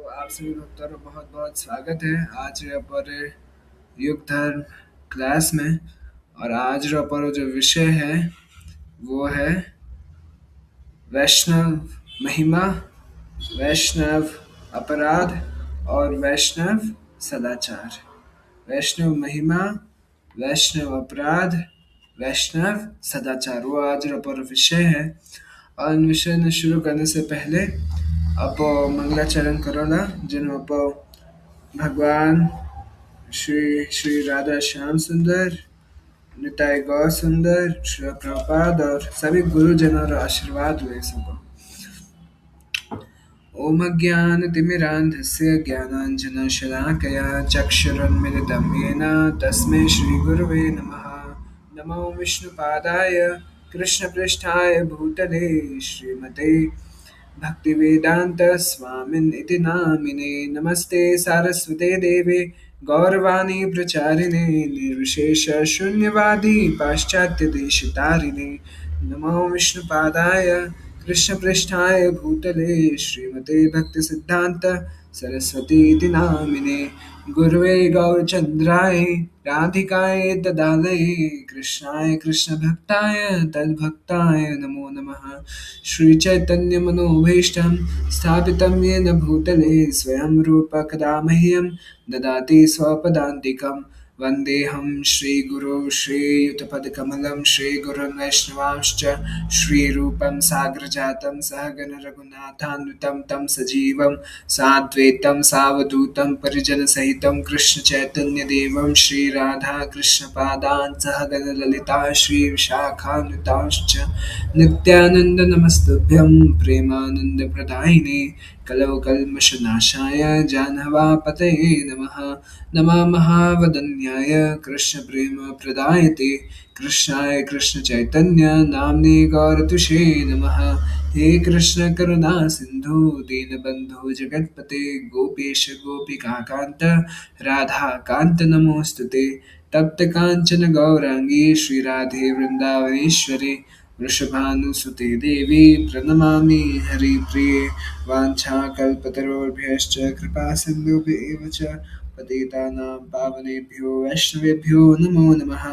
आप सभी भक्तों का बहुत बहुत स्वागत है आज पर युग धर्म क्लास में। और आज पर जो विषय है वो है वैष्णव महिमा, वैष्णव अपराध और वैष्णव सदाचार। वैष्णव महिमा, वैष्णव अपराध, वैष्णव सदाचार वो आज पर विषय है। और इन विषय ने शुरू करने से पहले आप मंगलाचरण करोला जिन आप भगवान श्री श्री राधा श्याम सुंदर, निताई गौर सुंदर, श्री प्रभुपाद और सभी गुरुजनों का आशीर्वाद ले सको। ओम अज्ञानतिमिरान्धस्य ज्ञानाञ्जनशलाकया चक्षुरुन्मिलितं येन तस्मै श्रीगुरवे नमः। नमो विष्णुपादाय कृष्णपृष्ठाय भूतले श्रीमते भक्तिवेदान्तस्वामिन् इति नामिने। नमस्ते सारस्वते देवे गौरवाणी प्रचारिणे निर्विशेषशून्यवादी पाश्चात्यदेशतारिणे। नमो विष्णुपादाय कृष्णपृष्ठाय भूतले श्रीमते भक्तिसिद्धान्त सरस्वती इति नामिने। गुरवे गौरचन्द्राय राधिकाय ददालये कृष्णाय कृष्णभक्ताय तद्भक्ताय नमो नमः। श्रीचैतन्यमनोभीष्टं स्थापितं येन भूतले स्वयं रूप कदा मह्यं ददाति स्वपदान्तिकं। वन्देऽहं श्रीगुरो श्रीयुतपदकमलं श्रीगुरुन् वैष्णवांश्च श्रीरूपं साग्रजातं सहगण रघुनाथान्वितं तं सजीवं साद्वैतं सावधूतं परिजनसहितं कृष्णचैतन्यदेवं श्रीराधाकृष्णपादान् सहगण ललिता श्रीविशाखान्वितांश्च नित्यानन्द नमस्तुभ्यं प्रेमानन्दप्रदायिने कलौ कल्मषनाशाय जानवापतये नमः। नमः महावदन्याय कृष्णप्रेमप्रदायते कृष्णाय कृष्णचैतन्य नाम्ने गौरतुषे नमः। हे कृष्ण करुणा सिन्धु दीनबन्धु जगत्पते गोपेश गोपिकान्त राधाकान्त नमोऽस्तुते। तप्त काञ्चन गौराङ्गी श्रीराधे वृन्दावनेश्वरी वृषभानुसुते देवी प्रणमामि हरिप्रिये। वाञ्छाकल्पतरुभ्यश्च कृपासिन्धुभ्येव च पतितानां पावनेभ्यो वैष्णवेभ्यो नमो नमः।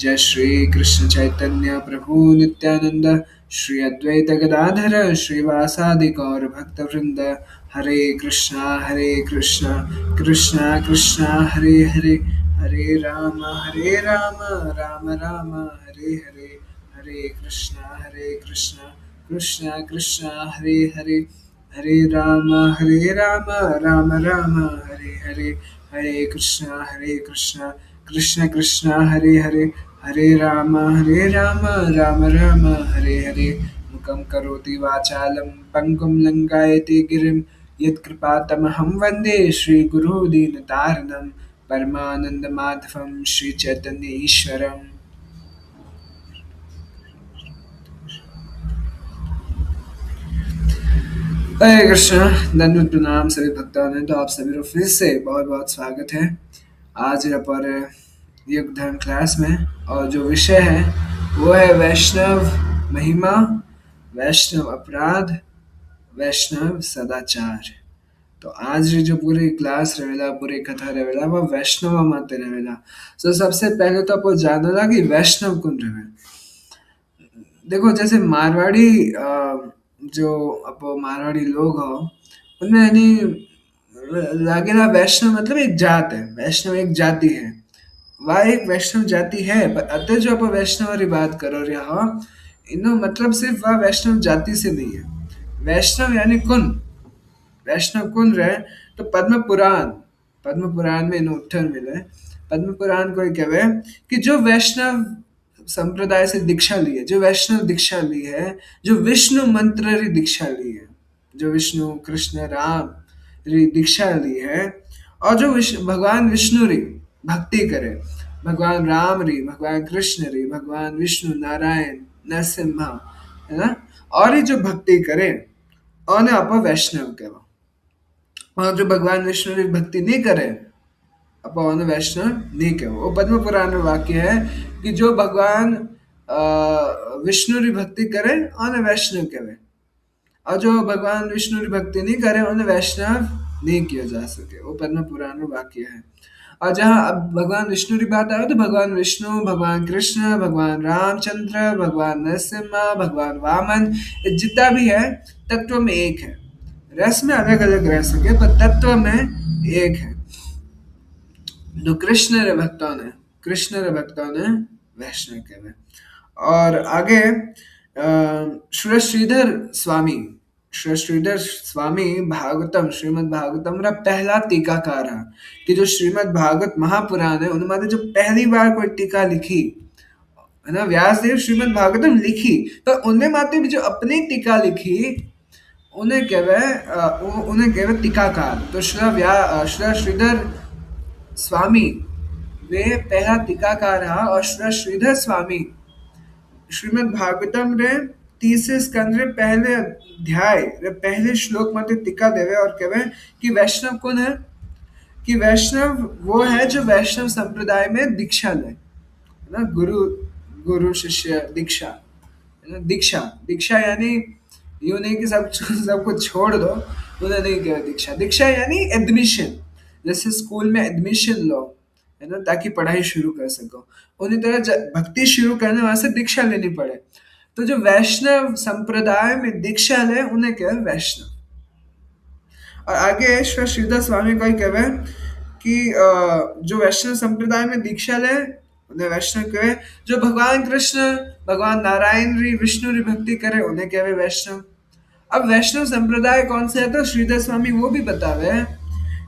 जय श्री कृष्ण चैतन्य प्रभु नित्यानंद श्री अद्वैत गदाधर श्रीवासादि गौर भक्तवृंद। हरे कृष्णा कृष्णा कृष्णा हरे हरे, हरे राम राम राम हरे हरे, हरे कृष्णा कृष्णा कृष्णा हरे हरे, हरे राम राम राम हरे हरे, हरे कृष्णा कृष्ण कृष्ण हरे हरे, हरे राम राम राम हरे हरे। मुखं करोति वाचालं पंगुं लंघयति गिरिं यत्कृपातमहं वन्दे श्रीगुरु दीनतारिणं परमानन्दमाधवं श्रीचैतन्य ईश्वरम्। हरे कृष्णा, दंडवत प्रणाम सभी भक्तों ने। तो आप सभी को फिर से बहुत बहुत स्वागत है आज पर युग धर्म क्लास में। और जो विषय है वो है वैष्णव महिमा, वैष्णव अपराध, वैष्णव सदाचार। तो आज जो पूरी क्लास रहेला, पूरी कथा रहेला वो वैष्णव माते रहेला। तो सबसे पहले तो आपको जानना कि वैष्णव कौन रहे। देखो जैसे मारवाड़ी जो अब मारवाड़ी लोग हो उनमें यानी लागेला वैष्णव मतलब एक जात है, वैष्णव एक जाति है। वह एक वैष्णव जाति है पर अतः जो आप वैष्णव की बात करो रहे हो इनो मतलब सिर्फ वह वैष्णव जाति से नहीं है। वैष्णव यानी कौन, वैष्णव कौन रहे तो पद्म पुराण में इन्हें उत्तर मिले। पद्म पुराण को कहवे कि जो वैष्णव संप्रदाय से दीक्षा ली है, जो वैष्णव दीक्षा ली है, जो विष्णु मंत्र री दीक्षा ली है, जो विष्णु कृष्ण राम री दीक्षा ली है और जो भगवान विष्णु री भक्ति करे, भगवान राम री, भगवान कृष्ण री, भगवान विष्णु नारायण नरसिम्हा है ना, और ये जो भक्ति करे और आप वैष्णव कहवा। और जो भगवान विष्णु की भक्ति नहीं करे अपन वैष्णव नहीं कहो। वो पद्म पुराण में वाक्य है कि जो भगवान विष्णु की भक्ति करे उन्हें वैष्णव कहे और जो भगवान विष्णु की भक्ति नहीं करे उन्हें वैष्णव नहीं किया जा सके, वो पद्म पुराण में वाक्य है। और जहाँ अब भगवान विष्णु की बात आए तो भगवान विष्णु, भगवान कृष्ण, भगवान रामचंद्र, भगवान नरसिम्हा, भगवान वामन, ये जितना भी है तत्व में एक है। रस में अलग अलग रह सके पर तत्व में एक है। तो कृष्ण रे भक्तों ने वैष्णव कहवे। और आगे श्री श्रीधर स्वामी भागवतम श्रीमद् भागवतम रा पहला टीकाकार है। कि जो श्रीमद् भागवत महापुराण है उन्होंने जो पहली बार कोई टीका लिखी है ना, व्यासदेव श्रीमद् भागवतम लिखी, तो उनने माते भी जो अपनी टीका लिखी उन्हें कहवे टीकाकार। तो श्री श्रीधर स्वामी वे पहला टीकाकार रहा। और श्री श्रीधर स्वामी श्रीमद् भागवतम रे तीसरे स्कंद रे पहले अध्याय रे पहले श्लोक मते टीका देवे और कहवे कि वैष्णव कौन है। कि वैष्णव वो है जो वैष्णव संप्रदाय में दीक्षा ले, है ना। गुरु गुरु शिष्य दीक्षा, है ना। दीक्षा दीक्षा यानी यूं नहीं कि सब कुछ छोड़ दो, उन्हें नहीं कहा दीक्षा। दीक्षा यानी एडमिशन, जैसे स्कूल में एडमिशन लो, है ना, ताकि पढ़ाई शुरू कर सको। उन्हीं तरह भक्ति शुरू करने वास्ते दीक्षा लेनी पड़े। तो जो वैष्णव संप्रदाय में दीक्षा ले उन्हें कहते वैष्णव। और आगे श्री श्रीधर स्वामी का ही कहवे कि जो वैष्णव संप्रदाय में दीक्षा ले उन्हें वैष्णव कहे। जो भगवान कृष्ण, भगवान नारायण री, विष्णु री भक्ति करे उन्हें कहवे वैष्णव। अब वैष्णव संप्रदाय कौन से है तो श्रीधर स्वामी वो भी बतावे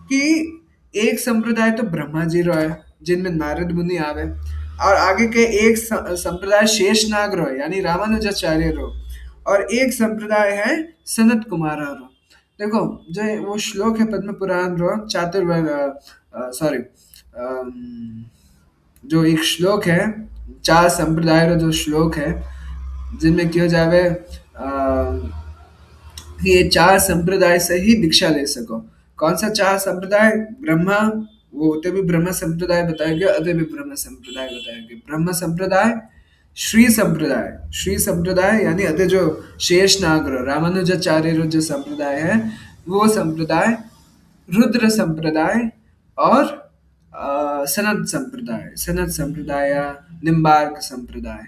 कि एक संप्रदाय तो ब्रह्मा जी रो है जिनमें नारद मुनि आवे। और आगे के एक संप्रदाय शेषनाग रो है यानी रामानुजाचार्य रो। और एक संप्रदाय है सनत कुमार रो। देखो जो वो श्लोक है पद्म पुराण रो चातुर्वर्ग, सॉरी, जो एक श्लोक है चार संप्रदाय रो जो श्लोक है जिनमें क्यों जावे कि ये चार संप्रदाय से ही दीक्षा ले सको। कौन सा चार संप्रदाय? ब्रह्मा, वो उते भी ब्रह्म संप्रदाय बताया गया, अदे भी ब्रह्म संप्रदाय बताया गया। ब्रह्म संप्रदाय, श्री संप्रदाय यानी अदे जो शेष नागर रामानुजाचार्य जो संप्रदाय है वो संप्रदाय, रुद्र संप्रदाय और सनत संप्रदाय या निम्बार्क संप्रदाय।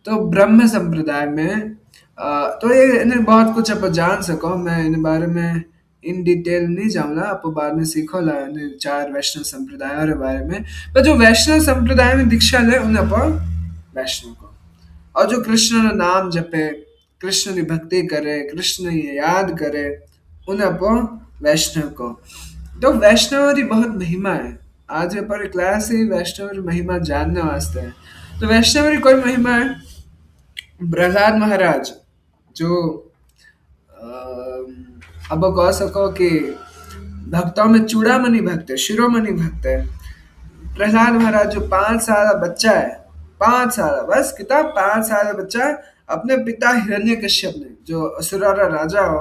तो ब्रह्म संप्रदाय में तो ये इन्हें बहुत कुछ आप जान सको। मैं इन बारे में इन डिटेल नहीं जाऊंगा, आप बाद में सीखो ला इन चार वैष्णव संप्रदायों के बारे में। पर जो वैष्णव संप्रदाय में दीक्षा ले उन्हें आप वैष्णव को। और जो कृष्ण का नाम जपे, कृष्ण की भक्ति करे, कृष्ण की याद करे, उन्हें आप वैष्णव को। तो वैष्णव की बहुत महिमा है। आज पर क्लास ही वैष्णव की महिमा जानने वास्ते है। तो वैष्णव की कोई महिमा है। प्रहलाद महाराज जो अब कह सको कि भक्तों में चूड़ामणि भक्त है, शिरोमणि भक्त है। प्रहलाद महाराज जो 5 साल का बच्चा है, 5 साल बस, कितना 5 साल का बच्चा अपने पिता हिरण्यकश्यप ने जो असुरा राजा हो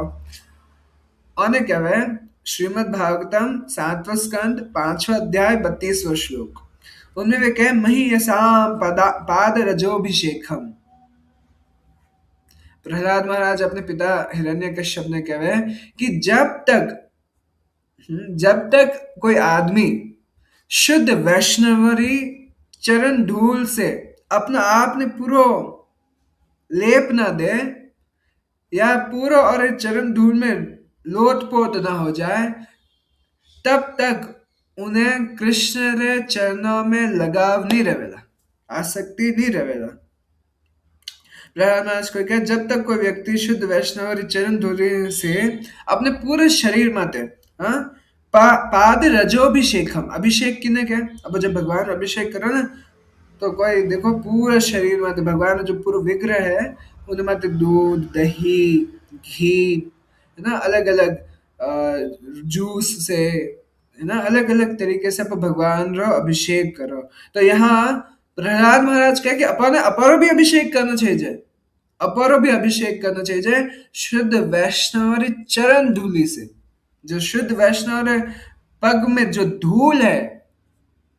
उन्हें कहवे श्रीमद् भागवतम 7वां स्कंद 5वां अध्याय 32वां श्लोक। उनमें वे कहे मही यसाम पाद रजोभिषेकम। प्रहलाद महाराज अपने पिता हिरण्यकश्यप ने कहवे कि जब तक कोई आदमी शुद्ध वैष्णवरी चरण धूल से अपना आप ने पूरा लेप ना दे या पूरा और चरण धूल में लोटपोट ना हो जाए, तब तक उन्हें कृष्ण रे चरणों में लगाव नहीं रहेगा, आसक्ति नहीं रहेगा। प्रहलाद महाराज को क्या, जब तक कोई व्यक्ति शुद्ध वैष्णव और चरण धूल से अपने पूरे शरीर माते पाद रजोभिषेकम, अभिषेक किने क्या, अब जब भगवान अभिषेक करो ना तो कोई देखो पूरा शरीर माते भगवान जो पूरा विग्रह है उनमें माते दूध, दही, घी, है ना, अलग अलग जूस से, है ना, अलग अलग तरीके से आप भगवान रो अभिषेक करो। तो यहाँ प्रहलाद महाराज कहे कि अपने अपरो भी अभिषेक करना चाहिए, अपरो भी अभिषेक करना चाहिए शुद्ध वैष्णव चरण धूली से। जो शुद्ध वैष्णव पग में जो धूल है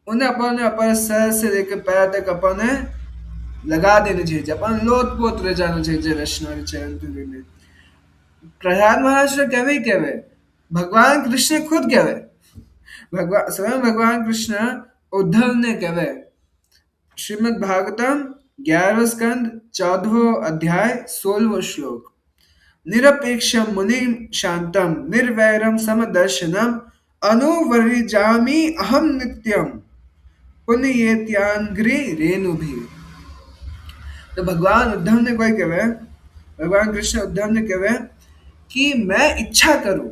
उन्हें अपने अपर सर से लेकर पैर तक अपने लगा देने चाहिए, अपन लोट पोत रह जाना चाहिए वैष्णव चरण धूली में। प्रहलाद महाराज ने कहवे भगवान कृष्ण खुद कहवे, भगवान स्वयं भगवान कृष्ण उद्धव ने कहवे, श्रीमद् भागवतम 11वां स्कंद 14वां अध्याय 16वां श्लोक, निरपेक्षम मुनिम शांतम निर्वैरम समदर्शनम अनुवर्जामि अहम नित्यम पुण्येत्यांग्रि रेणु भी। तो भगवान उद्धव ने कोई कहे, भगवान कृष्ण उद्धव ने कहे कि मैं इच्छा करूं,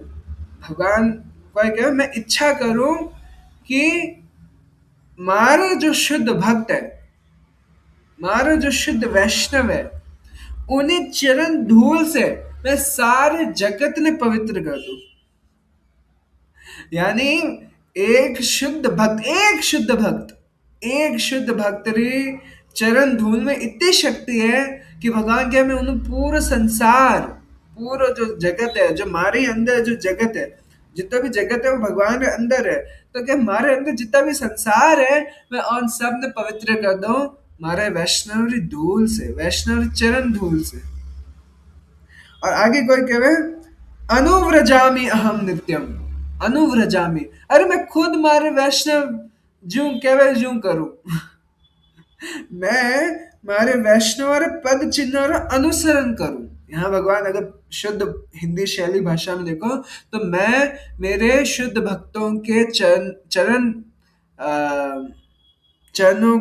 भगवान कोई कहे मैं इच्छा करूं कि मारे जो शुद्ध भक्त है, मारे जो शुद्ध वैष्णव है, उन्हें चरण धूल से मैं सारे जगत ने पवित्र कर दूं। यानी एक शुद्ध भक्त, एक शुद्ध भक्त, एक शुद्ध भक्त री चरण धूल में इतनी शक्ति है कि भगवान क्या, मैं उन्हें पूरा संसार, पूरा जो जगत है, जो हमारे अंदर जो जगत है, जितना भी जगत है वो भगवान के अंदर है, तो क्या हमारे अंदर जितना भी संसार है मैं उन सब ने पवित्र कर दूं हमारे वैष्णव री धूल से, वैष्णव री चरण धूल से। और आगे कोई कहे, अनुव्रजामि अहम नित्यम, अनुव्रजामि, अरे मैं खुद मारे वैष्णव जू कहे जू करूं। मैं मारे वैष्णव और पद चिन्ह और अनुसरण करूं। यहाँ भगवान अगर शुद्ध हिंदी शैली भाषा में देखो तो मैं मेरे शुद्ध भक्तों के चरण चरण अ, चरणों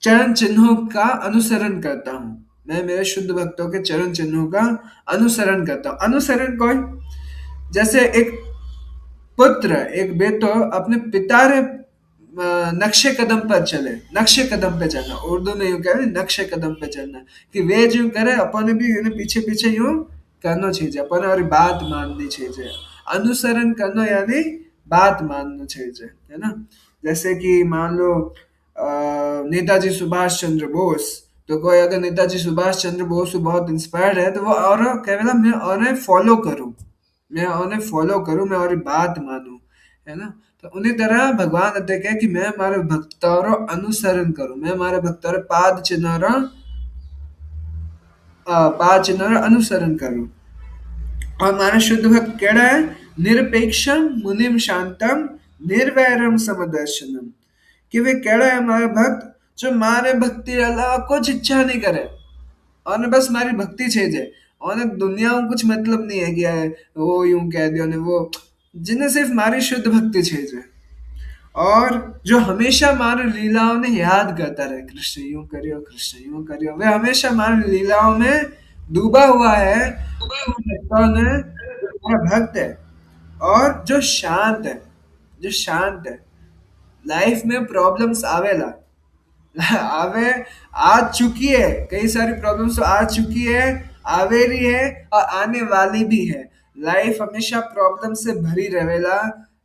चरण चिन्हों का अनुसरण करता हूँ। मैं मेरे शुद्ध भक्तों के चरण चिन्हों का अनुसरण करता हूँ। अनुसरण कौन, जैसे एक पुत्र, एक बेटो अपने पिता रे नक्शे कदम पर चले, नक्शे कदम पे चलना, उर्दू में यूं कहे नक्शे कदम पे चलना, कि वे जो करे अपन भी इन्हें पीछे पीछे यूं करना चाहिए, अपन और बात माननी चाहिए। अनुसरण करना यानी बात मानना चाहिए, है ना। जैसे कि मान लो नेताजी सुभाष चंद्र बोस, तो कोई अगर नेताजी सुभाष चंद्र बोस से बहुत इंस्पायर्ड है तो वो और कहेगा मैं उन्हें फॉलो करूं, मैं उन्हें फॉलो करूं, मैं और बात मानूं, है ना। तो उन्हीं तरह भगवान कहते हैं कि मैं हमारे भक्तों अनुसरण करूं, मैं हमारे भक्तों पाद चिन्ह अनुसरण करूं। और हमारा शुद्ध भक्त केड़ा है, निरपेक्षम मुनिम शांतम निर्वैरम समदर्शनम, कि वे केड़ा है हमारा भक्त जो मारे भक्ति के अलावा कुछ इच्छा नहीं करे, और बस हमारी भक्ति चाहिए, और दुनिया में कुछ मतलब नहीं है कि वो यूं कह दिया ने वो, जिन्हें सिर्फ हमारी शुद्ध भक्ति चाहिए, और जो हमेशा हमारी लीलाओं ने याद करता रहे, कृष्ण यूं करियो, कृष्ण यूं करियो, वे हमेशा हमारी लीलाओं में डूबा हुआ है, भक्तों ने हमारा भक्त है। और जो शांत है, जो शांत है, लाइफ में प्रॉब्लम्स आवेला, आवे, आ चुकी है, कई सारी प्रॉब्लम्स तो आ चुकी है, आवे रही है और आने वाली भी है। लाइफ हमेशा प्रॉब्लम से भरी रहेला,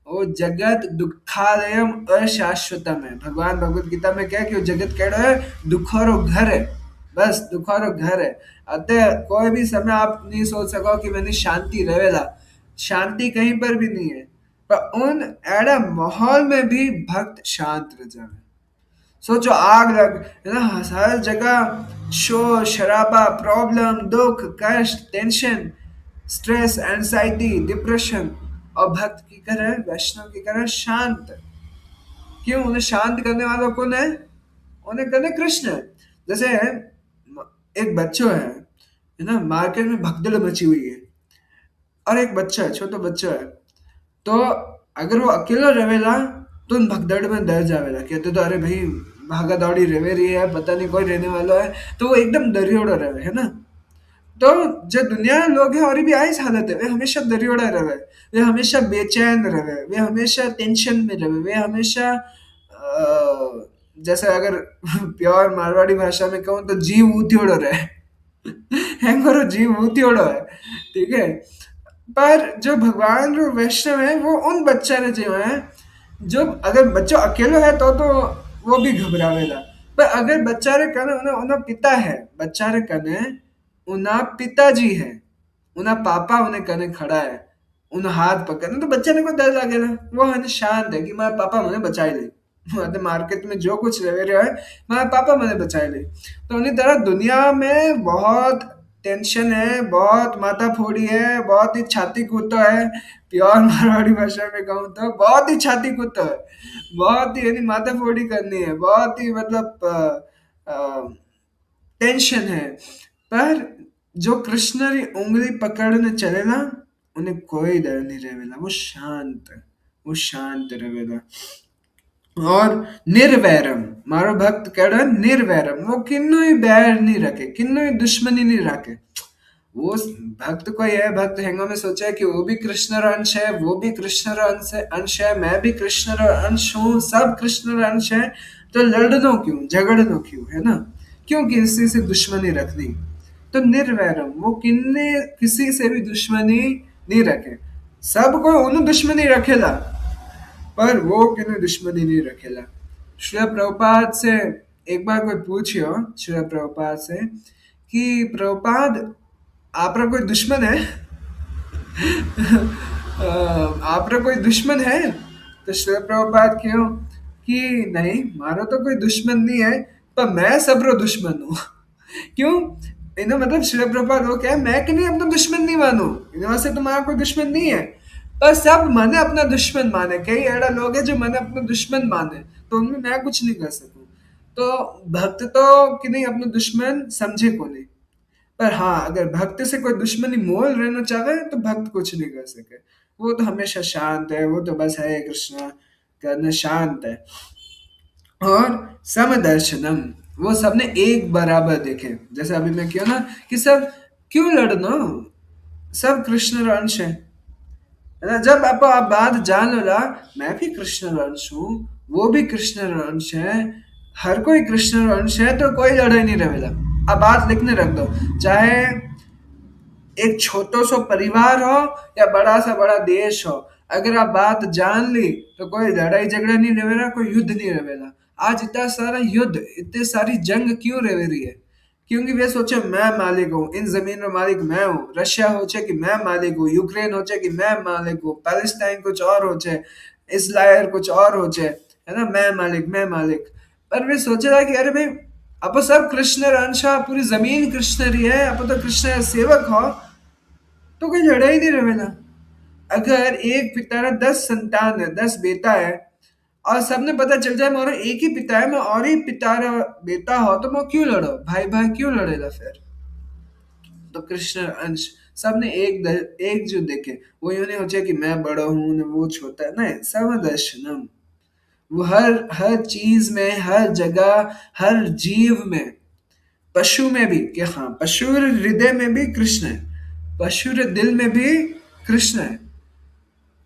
वो जगत दुखालयम अशाश्वतम है। भगवान भगवत गीता में क्या है कि वो जगत कह रहा है दुखोरो घर है, बस दुखोरो घर है। अतः कोई भी समय आप नहीं सोच सको कि मैंने शांति रहेला, शांति कहीं पर भी नहीं है, पर उन एड़ा माहौल में भी भक्त शांत रह जाए। सोचो आग लग, है ना, हर जगह शोर शराबा, प्रॉब्लम, दुख, कष्ट, टेंशन, स्ट्रेस, एंजाइटी, डिप्रेशन, और भक्त की तरह, वैष्णव की तरह शांत। क्यों, उन्हें शांत करने वाला कौन है, उन्हें करने कृष्ण है। जैसे एक बच्चों है ना, मार्केट में भगदड़ मची हुई है, और एक बच्चा है, छोटा बच्चा है, तो अगर वो अकेला रहेला तो उन भगदड़ में डर जावेला, कहते तो अरे भाई भागा दौड़ी रहे रही है, पता नहीं कोई रहने वाला है, तो वो एकदम दरियोड़ा रहे, है ना। तो जो दुनिया में लोग हैं और भी आई हालत है, वे हमेशा दरियोड़ा रहे, वे हमेशा बेचैन रहे, वे हमेशा टेंशन में रहे, वे हमेशा जैसे अगर प्योर मारवाड़ी भाषा में कहूँ तो जीव ऊतियोड़ो रहे, हैंगरो जीव ऊतियोड़ो है, ठीक है। पर जो भगवान और वैष्णव है वो उन बच्चा ने जो है, जो अगर बच्चों अकेलो है तो वो भी घबरावेला, पर अगर बच्चा रे कने उन्हें उन्हें पिता है, बच्चा रे कने उन्हें पिताजी है, उन्हें पापा उन्हें कने खड़ा है, उन्हें हाथ पकड़ना, तो बच्चे ने को डर लगेगा, वो है शांत है कि मेरा पापा मुझे बचाई ले, मतलब मार्केट में जो कुछ रह रहा है मेरा पापा मुझे बचाई ले। तो उन्हीं तरह दुनिया में बहुत टेंशन है, बहुत माथा फोड़ी है, बहुत ही छाती कूटो है। प्योर मारवाड़ी भाषा में कहूँ तो बहुत ही छाती कूटो है, बहुत ही यानी माथा फोड़ी करनी है, बहुत ही मतलब टेंशन है। पर जो कृष्ण री उंगली पकड़ने चलेला, उन्हें कोई डर नहीं रहेला, वो शांत रहेला। और निर्वैरम, मारो भक्त कड़ा निर्वैरम, वो किन्नु ही बैर नहीं रखे, किन्नु ही दुश्मनी नहीं रखे। वो भक्त कोई है, भक्त हैंगा में सोचा है कि वो भी कृष्ण का अंश है, वो भी कृष्ण का अंश है, मैं भी कृष्ण का अंश हूँ, सब कृष्ण का अंश है। तो लड़नो क्यों, झगड़नो क्यों, है ना? क्यों किसी से दुश्मनी रखनी? तो निर्वैरम, वो किन्ने किसी से भी दुश्मनी नहीं रखे। सबको उन्हें दुश्मनी रखेला, पर वो किन्ने दुश्मनी नहीं रखेला। श्री प्रभुपाद से एक बार कोई पूछियो श्री प्रभुपाद से कि प्रभुपाद, आपका कोई दुश्मन है? आपका कोई दुश्मन है? तो श्री प्रभुपाद क्यों कि नहीं, मारो तो कोई दुश्मन नहीं है, पर मैं सबरो दुश्मन हूँ। क्यों? इन्हें मतलब श्री प्रभुपाद वो क्या है, मैं कि नहीं अपना दुश्मन नहीं मानू, इन्हें वास्ते तुम्हारा कोई दुश्मन नहीं है, पर सब मने अपना दुश्मन माने। कई ऐसा लोग हैं जो मने अपना दुश्मन माने, तो उनमें मैं कुछ नहीं कर सकूं। तो भक्त तो कि नहीं अपना दुश्मन समझे को नहीं। पर हाँ, अगर भक्त से कोई दुश्मनी मोल रहना चाहे तो भक्त कुछ नहीं कर सके। वो तो हमेशा शांत है, वो तो बस हरे कृष्णा करना शांत है। और समदर्शनम, वो सबने एक बराबर देखे। जैसे अभी मैं क्यों ना कि सब क्यों लड़ना, सब कृष्ण का अंश है ना? जब आप बात जान लो, मैं भी कृष्ण का अंश हूँ, वो भी कृष्ण का अंश है, हर कोई कृष्ण का अंश है, तो कोई लड़ाई नहीं रहेगा। अब बात लिखने रख दो, चाहे एक छोटो सो परिवार हो या बड़ा सा बड़ा देश हो, अगर आप बात जान ली तो कोई लड़ाई झगड़ा नहीं रहेगा, कोई युद्ध नहीं रहेगा। आज इतना सारा युद्ध, इतनी सारी जंग क्यों रह रही है? क्योंकि वे सोचे मैं मालिक हूँ, इन जमीन में मालिक मैं हूँ। रशिया होचे कि मैं मालिक हूँ, यूक्रेन होचे कि मैं मालिक हूँ, पैलेस्टाइन कुछ और होचे, इसराइल कुछ और होचे, है ना? मैं मालिक। पर वे सोचे था कि अरे भाई, अब सब कृष्ण अंश है, पूरी जमीन कृष्ण री है, अब तो कृष्ण का सेवक हो, तो कोई लड़ाई नहीं रहेगा। अगर एक पिता ने 10 संतान है, 10 बेटा है, और सबने पता चल जाए मोरो एक ही पिता है, मैं और ही पिता रा बेटा हो, तो मैं क्यों लड़ो, भाई भाई क्यों लड़ेगा फिर? तो कृष्ण अंश सबने एक जो देखे, वो यूं नहीं हो जाए कि मैं बड़ा हूं ना वो छोटा है, नहीं, समदर्शनम। वो हर हर चीज में, हर जगह, हर जीव में, पशु में भी, कि हाँ, पशु हृदय में भी कृष्ण है, पशु रे दिल में भी कृष्ण है,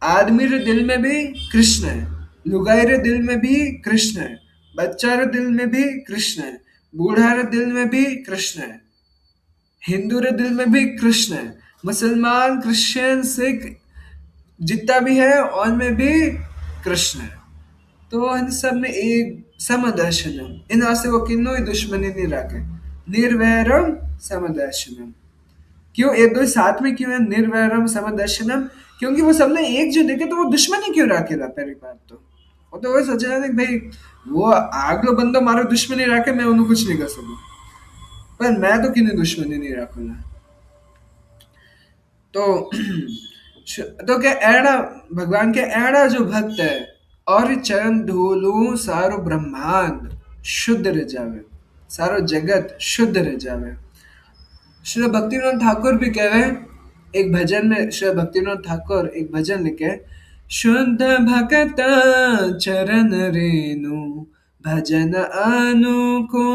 आदमी रे दिल में भी कृष्ण है, लुगाई रे दिल में भी कृष्ण है, बच्चा रे दिल में भी कृष्ण है, बूढ़ा रे दिल में भी कृष्ण है, हिंदू रे दिल में भी कृष्ण है, मुसलमान, क्रिश्चियन, सिख, जितना भी है उनमें भी कृष्ण है। तो इन सब में एक समदर्शनम, इन से वो किन्नो ही दुश्मनी नहीं रखे। निर्वैरम समदर्शनम, क्यों ये दो साथ में क्यों है? निर्वैरम समदर्शनम, क्योंकि वो सबने एक जो देखे, तो वो दुश्मनी क्यों रखेगा? पहली बात तो वो तो वही सोचा है भाई, वो आगलो बंदो मारो दुश्मनी रखे, मैं उन्हें कुछ नहीं कर सकूं, पर मैं तो किन्हें दुश्मनी नहीं रखूंगा। तो तो क्या एड़ा, भगवान के एड़ा जो भक्त है, और चरण धोलू सारो ब्रह्मांड शुद्ध रह जावे, सारो जगत शुद्ध रह जावे। श्री भक्तिविनोद ठाकुर भी कहे एक भजन में, श्री भक्तिविनोद ठाकुर एक भजन लिखे, शुद्ध भक्त चरण रेणु भजन अनुकूल,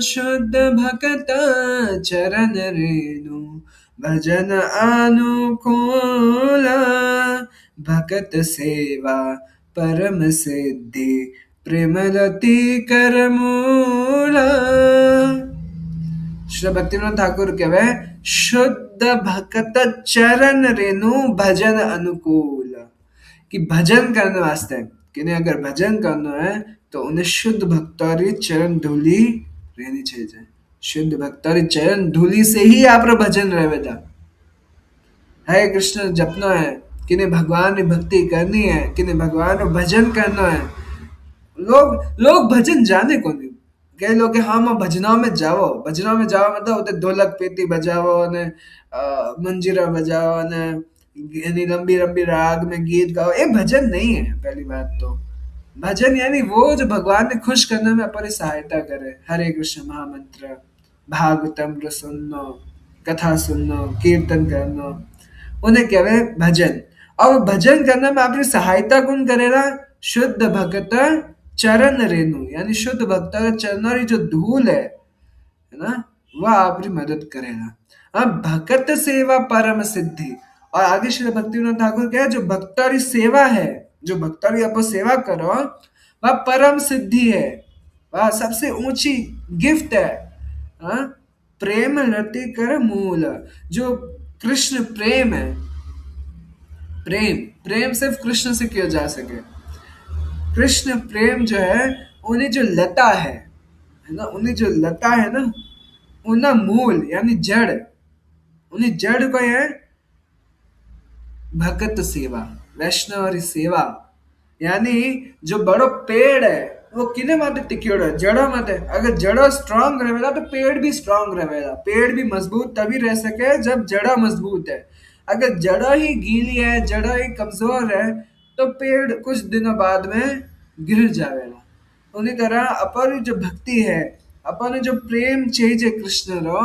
शुद्ध भक्त चरण रेणु भजन अनुकूल, भगत सेवा परम सिद्धि प्रेमलती कर मूला। श्री भक्तिविनोद ठाकुर कहवे, शुद्ध भक्त चरण रेणु भजन अनुकूल, कि भजन करने वास्ते, कि नहीं, अगर भजन करना है तो उन्हें शुद्ध भक्तोरी चरण धूली रहनी चाहिए। शुद्ध भक्तोरी चरण धूली से ही आप भजन रहेगा। हरे कृष्ण जपना है, कि नहीं भगवान की भक्ति करनी है, कि नहीं भगवान को भजन करना है। लोग लोग भजन जाने को नहीं, कई लोग के हाँ भजनों में जाओ मतलब उते ढोलक पेटी बजावो ने मंजीरा बजाओ ने यानी लंबी लंबी राग में गीत गाओ, ये भजन नहीं है पहली बात तो। भजन यानी वो जो भगवान ने खुश करने में अपनी सहायता करे, हरे कृष्ण महामंत्र, भागवतम रो सुननो, कथा सुननो, कीर्तन करनो, उन्हें कहवे भजन। और भजन करने में आपकी सहायता कौन करेगा? शुद्ध भक्त चरण रेणु, यानी शुद्ध भक्त चरण की जो धूल है ना, वह आपकी मदद करेगा। अब भक्त सेवा परम सिद्धि, और आगे श्री भक्तिविनोद ठाकुर क्या है, जो भक्तों की सेवा है, जो भक्तों की आप सेवा करो वह परम सिद्धि है, वह सबसे ऊंची गिफ्ट है। हाँ? प्रेम रति कर मूल, जो कृष्ण प्रेम है, प्रेम प्रेम सिर्फ कृष्ण से किया जा सके। कृष्ण प्रेम जो है, उन्हें जो लता है ना, उन्हें जो लता है ना, उन्हें मूल यानी जड़, उन्हें जड़ को है भगत सेवा, वैष्णव सेवा। यानी जो बड़ो पेड़ है वो किने माते टिक्योड़ो है, जड़ों माते। अगर जड़ों स्ट्रांग रहेगा तो पेड़ भी स्ट्रांग रहेगा, पेड़ भी मजबूत तभी रह सके जब जड़ा मजबूत है। अगर जड़ा ही गीली है, जड़ा ही कमजोर है, तो पेड़ कुछ दिनों बाद में गिर जाएगा। उन्हीं तरह अपन जो भक्ति है, अपन जो प्रेम चाहिए कृष्ण रो,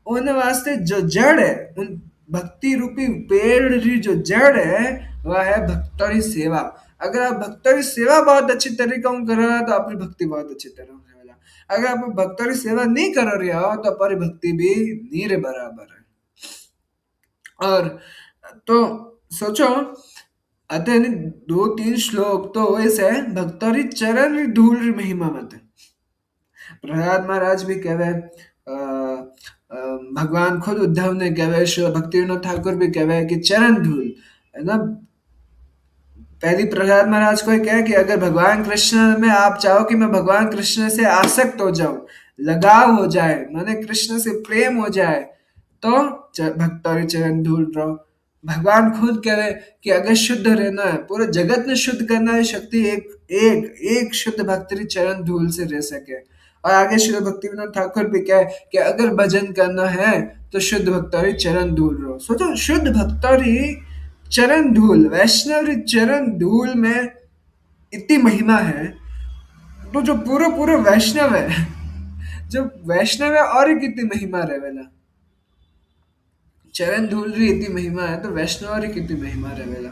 उन वास्ते जो जड़ है, उन भक्ति रूपी पेड़ की जो जड़ है, वह है भक्तों की सेवा। अगर आप भक्तों की सेवा बहुत अच्छी तरीके से कर रहे हो तो आपकी भक्ति बहुत अच्छी तरह से होगा। अगर आप भक्तों की सेवा नहीं कर रहे हो तो आपकी भक्ति भी नीरे बराबर है। और तो सोचो, अतः दो तीन श्लोक तो ऐसे भक्तों की चरण की धूल की महिमा मत है। प्रहलाद महाराज भी कहवे, भगवान खुद उद्धव ने कहवे, श्री भक्ति विनोद ठाकुर भी कहवे कि चरण धूल है ना। पहली प्रहलाद महाराज को कहे कि अगर भगवान कृष्ण में आप चाहो कि मैं भगवान कृष्ण से आसक्त हो जाऊं, लगाव हो जाए, मैंने कृष्ण से प्रेम हो जाए, तो भक्तों के चरण धूल रहो। भगवान खुद कह रहे कि अगर शुद्ध रहना है, पूरे जगत में शुद्ध करना है, शक्ति एक एक एक शुद्ध भक्त की चरण धूल से रह सके। और आगे श्री भक्ति विनोद ठाकुर भी कहे कि अगर भजन करना है तो शुद्ध भक्तों की चरण धूल रहो। सोचो, शुद्ध भक्तों की चरण धूल, वैष्णव की चरण धूल में इतनी महिमा है, तो जो पूरा पूरा वैष्णव है, जो वैष्णव है और ही कितनी महिमा रहेला। चरण धूल री इतनी महिमा है तो वैष्णव री कितनी महिमा रहेला।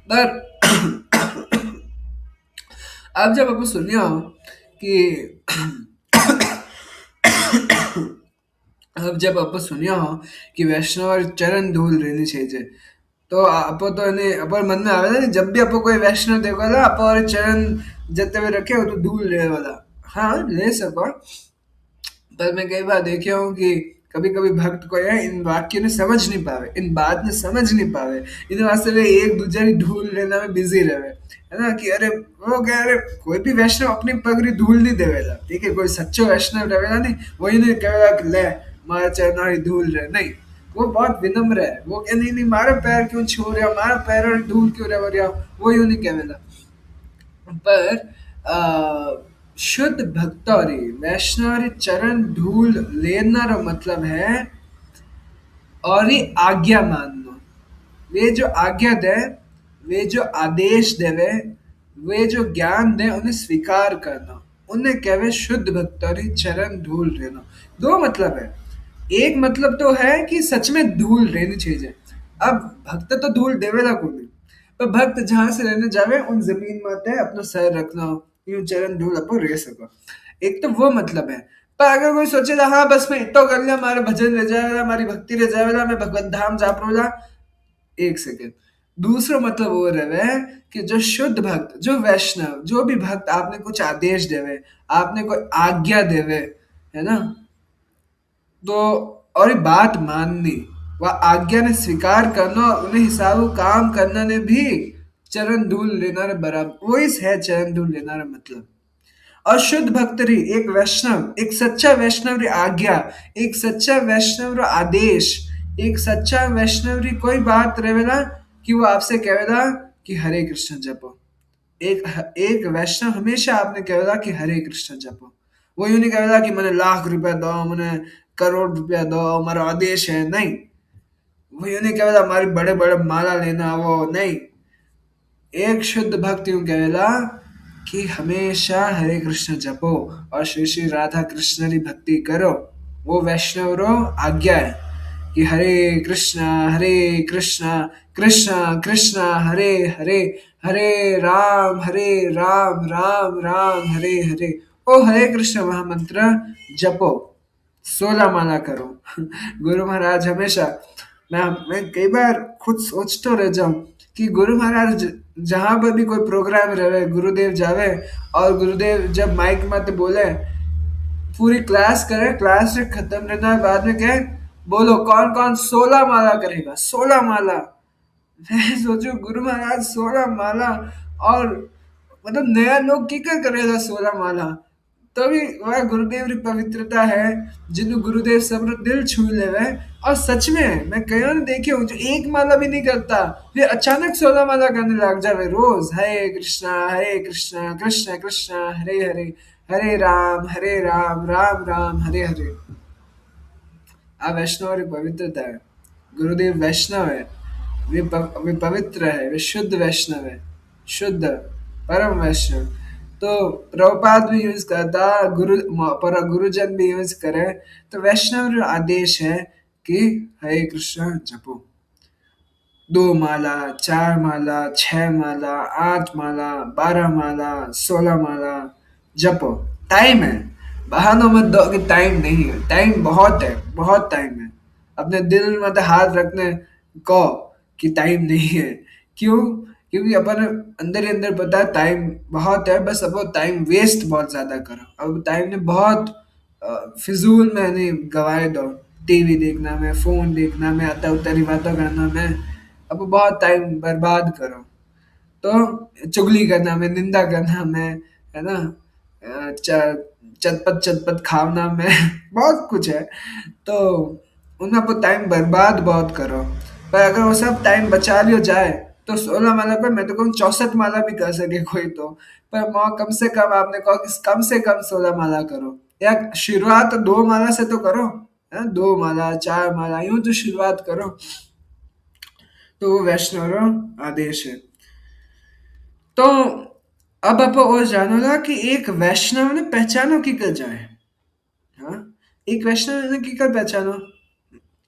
पर अब जब आप सुनियो कि अब जब आप सुनियो कि वैष्णव और चरण धूल रहनी चाहिए, तो आप तो ने अपन मन में आवेला नहीं, जब भी आपको कोई वैष्णव देखोला आप और चरण जते हुए रखे हो तो धूल ले वाला। हाँ, ले सको, पर मैं कई बार देखे हूँ कि कभी कभी भक्त को है इन वाक्य ने समझ नहीं पावे, इन बात ने समझ नहीं पावे, इन वास्ते वे एक दूसरे की धूल लेना में बिजी रहे, है ना। कि अरे वो क्या, अरे कोई भी वैष्णव अपनी पगड़ी धूल नहीं देवेला, ठीक है, कोई सच्चो वैष्णव रहेगा नहीं, वही नहीं कहेगा कि ले मारे चरणों की धूल रहे, नहीं। वो बहुत विनम्र है, वो कह नहीं नहीं मारे पैर क्यों छू रहे हो, मारे पैरों की धूल क्यों रह, वो यूं नहीं कहेला। पर शुद्ध भक्तोरी वैष्णव चरण धूल लेना रो मतलब है और ये आज्ञा मानना। वे जो आज्ञा दे, वे जो आदेश देवे, वे जो ज्ञान दे, उन्हें स्वीकार करना, उन्हें कहवे शुद्ध भक्तोरी चरण धूल रहना। दो मतलब है, एक मतलब तो है कि सच में धूल रहनी चाहिए। अब भक्त तो धूल देवेला को नहीं, पर भक्त जहां से रहने जावे उन जमीन माते अपना सर रखना, यूं चरण धूल अपो रह सको, एक तो वो मतलब है। पर अगर कोई सोचेगा हाँ बस मैं इतो कर लिया, हमारे भजन रह जाएगा, हमारी भक्ति रह जाएगा, मैं भगवत धाम जा पड़ोला, एक सेकेंड। दूसरा मतलब वो रहे कि जो शुद्ध भक्त, जो वैष्णव, जो भी भक्त आपने कुछ आदेश देवे, आपने कोई आज्ञा देवे, है ना, तो और ये बात माननी, वह आज्ञा ने स्वीकार करना और उन्हें हिसाबों काम करना ने भी चरण धूल लेना रे बराबर, वही है चरण धूल लेना रे मतलब। और शुद्ध भक्त री एक वैष्णव, एक सच्चा वैष्णव री आज्ञा, एक सच्चा वैष्णव रो आदेश, एक सच्चा वैष्णव री कोई बात रहेला कि वो आपसे कहेगा कि हरे कृष्ण जपो। एक एक वैष्णव हमेशा आपने कहेगा कि हरे कृष्ण जपो। वो यूं नहीं कहेगा कि मैंने लाख रुपया दो, मैंने करोड़ रुपया दो, हमारा आदेश है, नहीं। वो यूं नहीं कहेगा हमारी बड़े बड़े माला लेना, वो नहीं। एक शुद्ध भक्त यूं कहेगा कि हमेशा हरे कृष्ण जपो और श्री श्री राधा कृष्ण की भक्ति करो। वो वैष्णव रो आज्ञा है कि हरे कृष्णा कृष्णा कृष्णा हरे हरे, हरे राम राम राम हरे हरे। ओ हरे कृष्ण महामंत्र जपो, 16 माला करो। गुरु महाराज हमेशा, मैं कई बार खुद सोचते रह जाऊं कि गुरु महाराज जहां पर भी कोई प्रोग्राम रहे, गुरुदेव जावे और गुरुदेव जब माइक मत बोले, पूरी क्लास करे, क्लास से खत्म रहना है, बाद में कहे बोलो कौन कौन 16 माला करेगा, 16 माला। मैं सोचू गुरु महाराज 16 माला, और मतलब नया लोग की कर करेगा 16 माला। तभी वह गुरुदेव री पवित्रता है, जिन्हें गुरुदेव सब दिल छू लेवे। और सच में मैं कहीं ने देखे हूँ जो एक माला भी नहीं करता, फिर अचानक 16 माला करने लग जावे रोज। हरे कृष्णा कृष्ण कृष्ण हरे हरे, हरे राम राम राम हरे हरे। आ वैष्णव री पवित्रता है। गुरुदेव वैष्णव है, वे पवित्र है, वे शुद्ध वैष्णव है, शुद्ध परम वैष्णव। तो प्रभुपाद भी यूज करता, पर गुरुजन भी यूज करे। तो वैष्णव रो आदेश है कि हरे कृष्ण जपो। 2 माला, 4 माला, 6 माला, 8 माला, 12 माला, 16 माला जपो। टाइम है, बहानों मत दो कि टाइम नहीं है। टाइम बहुत है, बहुत टाइम है। अपने दिल में तो हाथ रखने को कि टाइम नहीं है। क्यों? क्योंकि अपन अंदर ही अंदर पता है टाइम बहुत है, बस अब वो टाइम वेस्ट बहुत ज्यादा करो। अब टाइम ने बहुत फिजूल में नहीं गवाए दो, टीवी देखना में, फोन देखना में, आता उतरी बातों करना में। अब बहुत टाइम बर्बाद करो। तो चुगली करना में, निंदा करना में, है ना, चटपट चटपट खाना में बहुत कुछ है। तो उनमें आपको टाइम बर्बाद बहुत करो। पर अगर वो सब टाइम बचा लियो जाए तो 16 माला पर मैं तो कहूँ 64 माला भी कर सके कोई तो। पर कम से कम आपने कहा कि कम से कम 16 माला करो, या शुरुआत 2 माला से तो करो, है ना, 2 माला 4 माला यूं तो शुरुआत करो। तो वो वैष्णव रो आदेश है। तो अब आप और जानोगा कि एक वैष्णव ने पहचानो की कर जाए। हाँ, एक वैष्णव ने की कर पहचानो।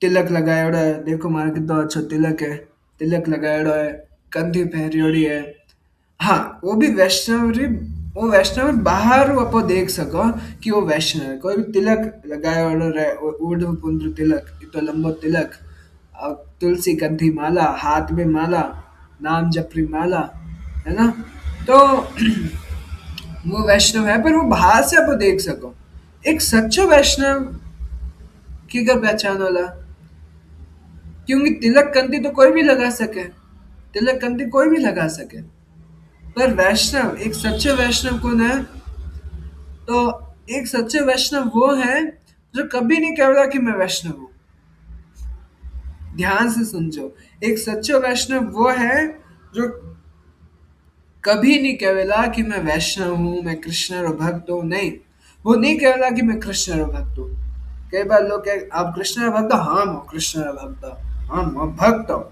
तिलक लगायोड़ो है, देखो मारे कितना अच्छा तिलक है, तिलक लगायोड़ो है, कंठी पहरियोड़ी है। हाँ, वो भी वैष्णव री, वो वैष्णव बाहर वो आप देख सको कि वो वैष्णव है। कोई भी तिलक लगायोड़ो रहे, ऊर्ध्व पुंड्र तिलक, इतो लंबो तिलक, और तुलसी कंठी माला, हाथ में माला, नाम जपरी माला, है ना। तो वो वैष्णव है, पर वो बाहर से आप देख सको। एक सच्चो वैष्णव की कर पहचान वाला, क्योंकि तिलक कंठी तो कोई भी लगा सके, तिलक कंठी कोई भी लगा सके। पर वैष्णव, एक सच्चे वैष्णव कौन है? तो एक सच्चे वैष्णव वो है जो कभी नहीं कहेगा कि मैं वैष्णव हूँ। ध्यान से सुनजो, एक सच्चे वैष्णव वो है जो कभी नहीं कहेला कि मैं वैष्णव हूँ, मैं कृष्ण रो भक्त हूँ, नहीं। वो नहीं कहेला कि मैं कृष्ण रो भक्त हूँ। कई बार लोग कहे आप कृष्ण रो भक्त हो? हाँ मैं कृष्ण रो भक्त हूँ, हाँ मैं भक्त हूँ।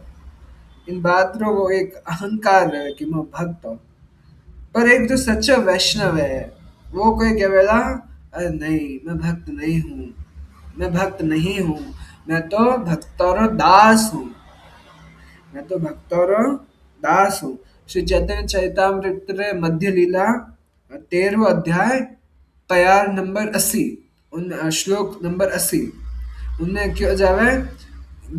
इन बात रो वो एक अहंकार है कि मैं भक्त हूँ। पर एक जो सच्चा वैष्णव है वो कोई कहेला अरे नहीं मैं भक्त नहीं हूँ, मैं भक्त नहीं हूँ, मैं तो भक्तों दास हूँ, मैं तो भक्तों दास हूँ। श्री चैतन्य चैतामृत रे मध्य लीला 13वां अध्याय प्यार नंबर 80, उन श्लोक नंबर 80, उनमें क्यों जावे,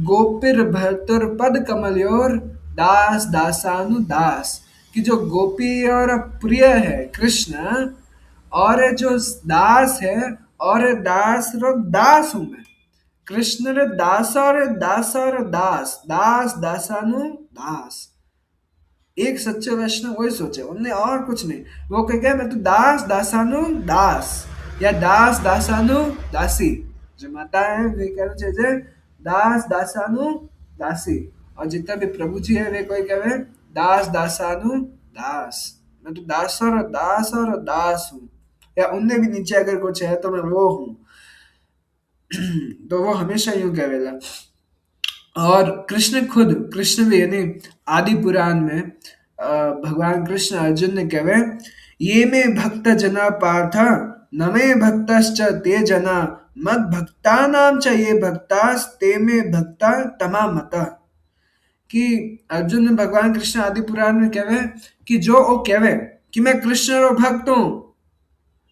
गोपिर भर्तुर पद कमलयोर दास दासानु दास। कि जो गोपी और प्रिय है कृष्ण, और जो दास है, और दास रो दास हूं मैं। कृष्ण रे दास और दास और दास, दास दासानु दास। एक सच्चे वैष्णव वही सोचे, उनने और कुछ नहीं। वो कह गया मैं तो दास दासानु दास, या दास दासानु दासी। जो माता है वे कहना चाहिए दास दासानु दासी। और जितना भी प्रभु जी है वे कोई कहे दास दासानु दास। मैं तो दास और दास हूँ, या उनने भी नीचे अगर कुछ है तो मैं वो हूँ। तो वो हमेशा यूं कहेगा। और कृष्ण भी यानी आदि पुराण में भगवान कृष्ण अर्जुन ने कहे, ये में भक्त जना पार्थ न मे भक्तश्च ते जना मद भक्ता नाम च ये भक्तास ते में भक्ता तमा मता। कि अर्जुन ने भगवान कृष्ण आदि पुराण में कहे कि जो वो कहे कि मैं कृष्ण रो भक्त हूँ,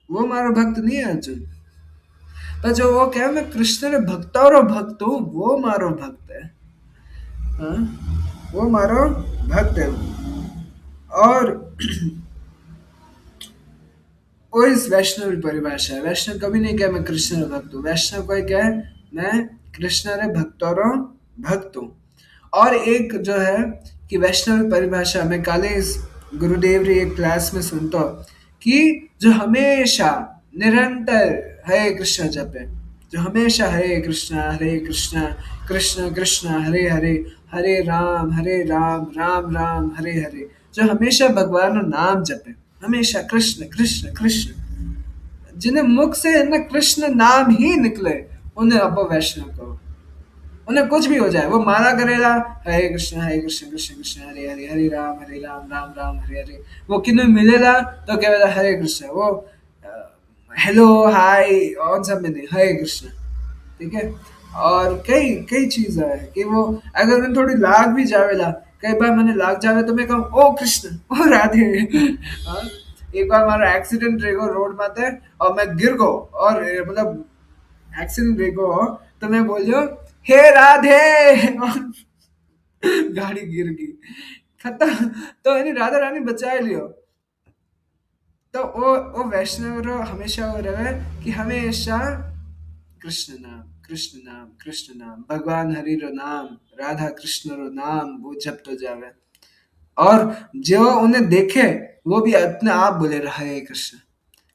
वो मारो भक्त नहीं है अर्जुन। पर जो वो कहे मैं कृष्ण रे भक्ता रो भक्त हूँ, वो मारो भक्त है। हाँ? वो मारो भक्त है। और वो इस वैष्णव की परिभाषा है। वैष्णव कभी नहीं कहे मैं कृष्ण रे भक्त हूँ, वैष्णव कोई कहे मैं कृष्ण रे भक्तों रो भक्त हूँ। और एक जो है कि वैष्णव की परिभाषा में काले इस गुरुदेव री एक क्लास में सुनता हूँ कि जो हमेशा निरंतर हरे कृष्ण जपे, जो हमेशा हरे कृष्ण कृष्ण कृष्ण हरे हरे, हरे राम राम राम हरे हरे, जो हमेशा भगवान का नाम जपे, हमेशा कृष्ण कृष्ण कृष्ण, जिन्हें मुख से न कृष्ण नाम ही निकले उन्हें अब वैष्णव कहो। उन्हें कुछ भी हो जाए वो माला करेगा हरे कृष्ण कृष्ण कृष्ण हरे हरे, हरे राम राम राम हरे हरे। वो किन्हें मिलेगा तो कहेगा हरे कृष्ण। वो हेलो हाय और सब में नहीं, हरे कृष्ण। ठीक है। और कई कई चीज है कि वो अगर मैंने थोड़ी लाग भी जावेला, कई बार मैंने लाग जावे तो मैं कहूँ ओ कृष्ण ओ राधे। हाँ, एक बार हमारा एक्सीडेंट रहेगा रोड माते और मैं गिर गो, और मतलब एक्सीडेंट देखो तो मैं बोलियो हे राधे, और गाड़ी गिर गई, खत्म। तो यानी राधा रानी बचाए लियो। तो वो वैष्णव रो हमेशा वो रहे कि हमेशा कृष्ण नाम कृष्ण नाम, भगवान हरि रो नाम, राधा कृष्ण रो नाम वो जप तो जावे। और जो उन्हें देखे वो भी अपने आप बोले हरे कृष्ण।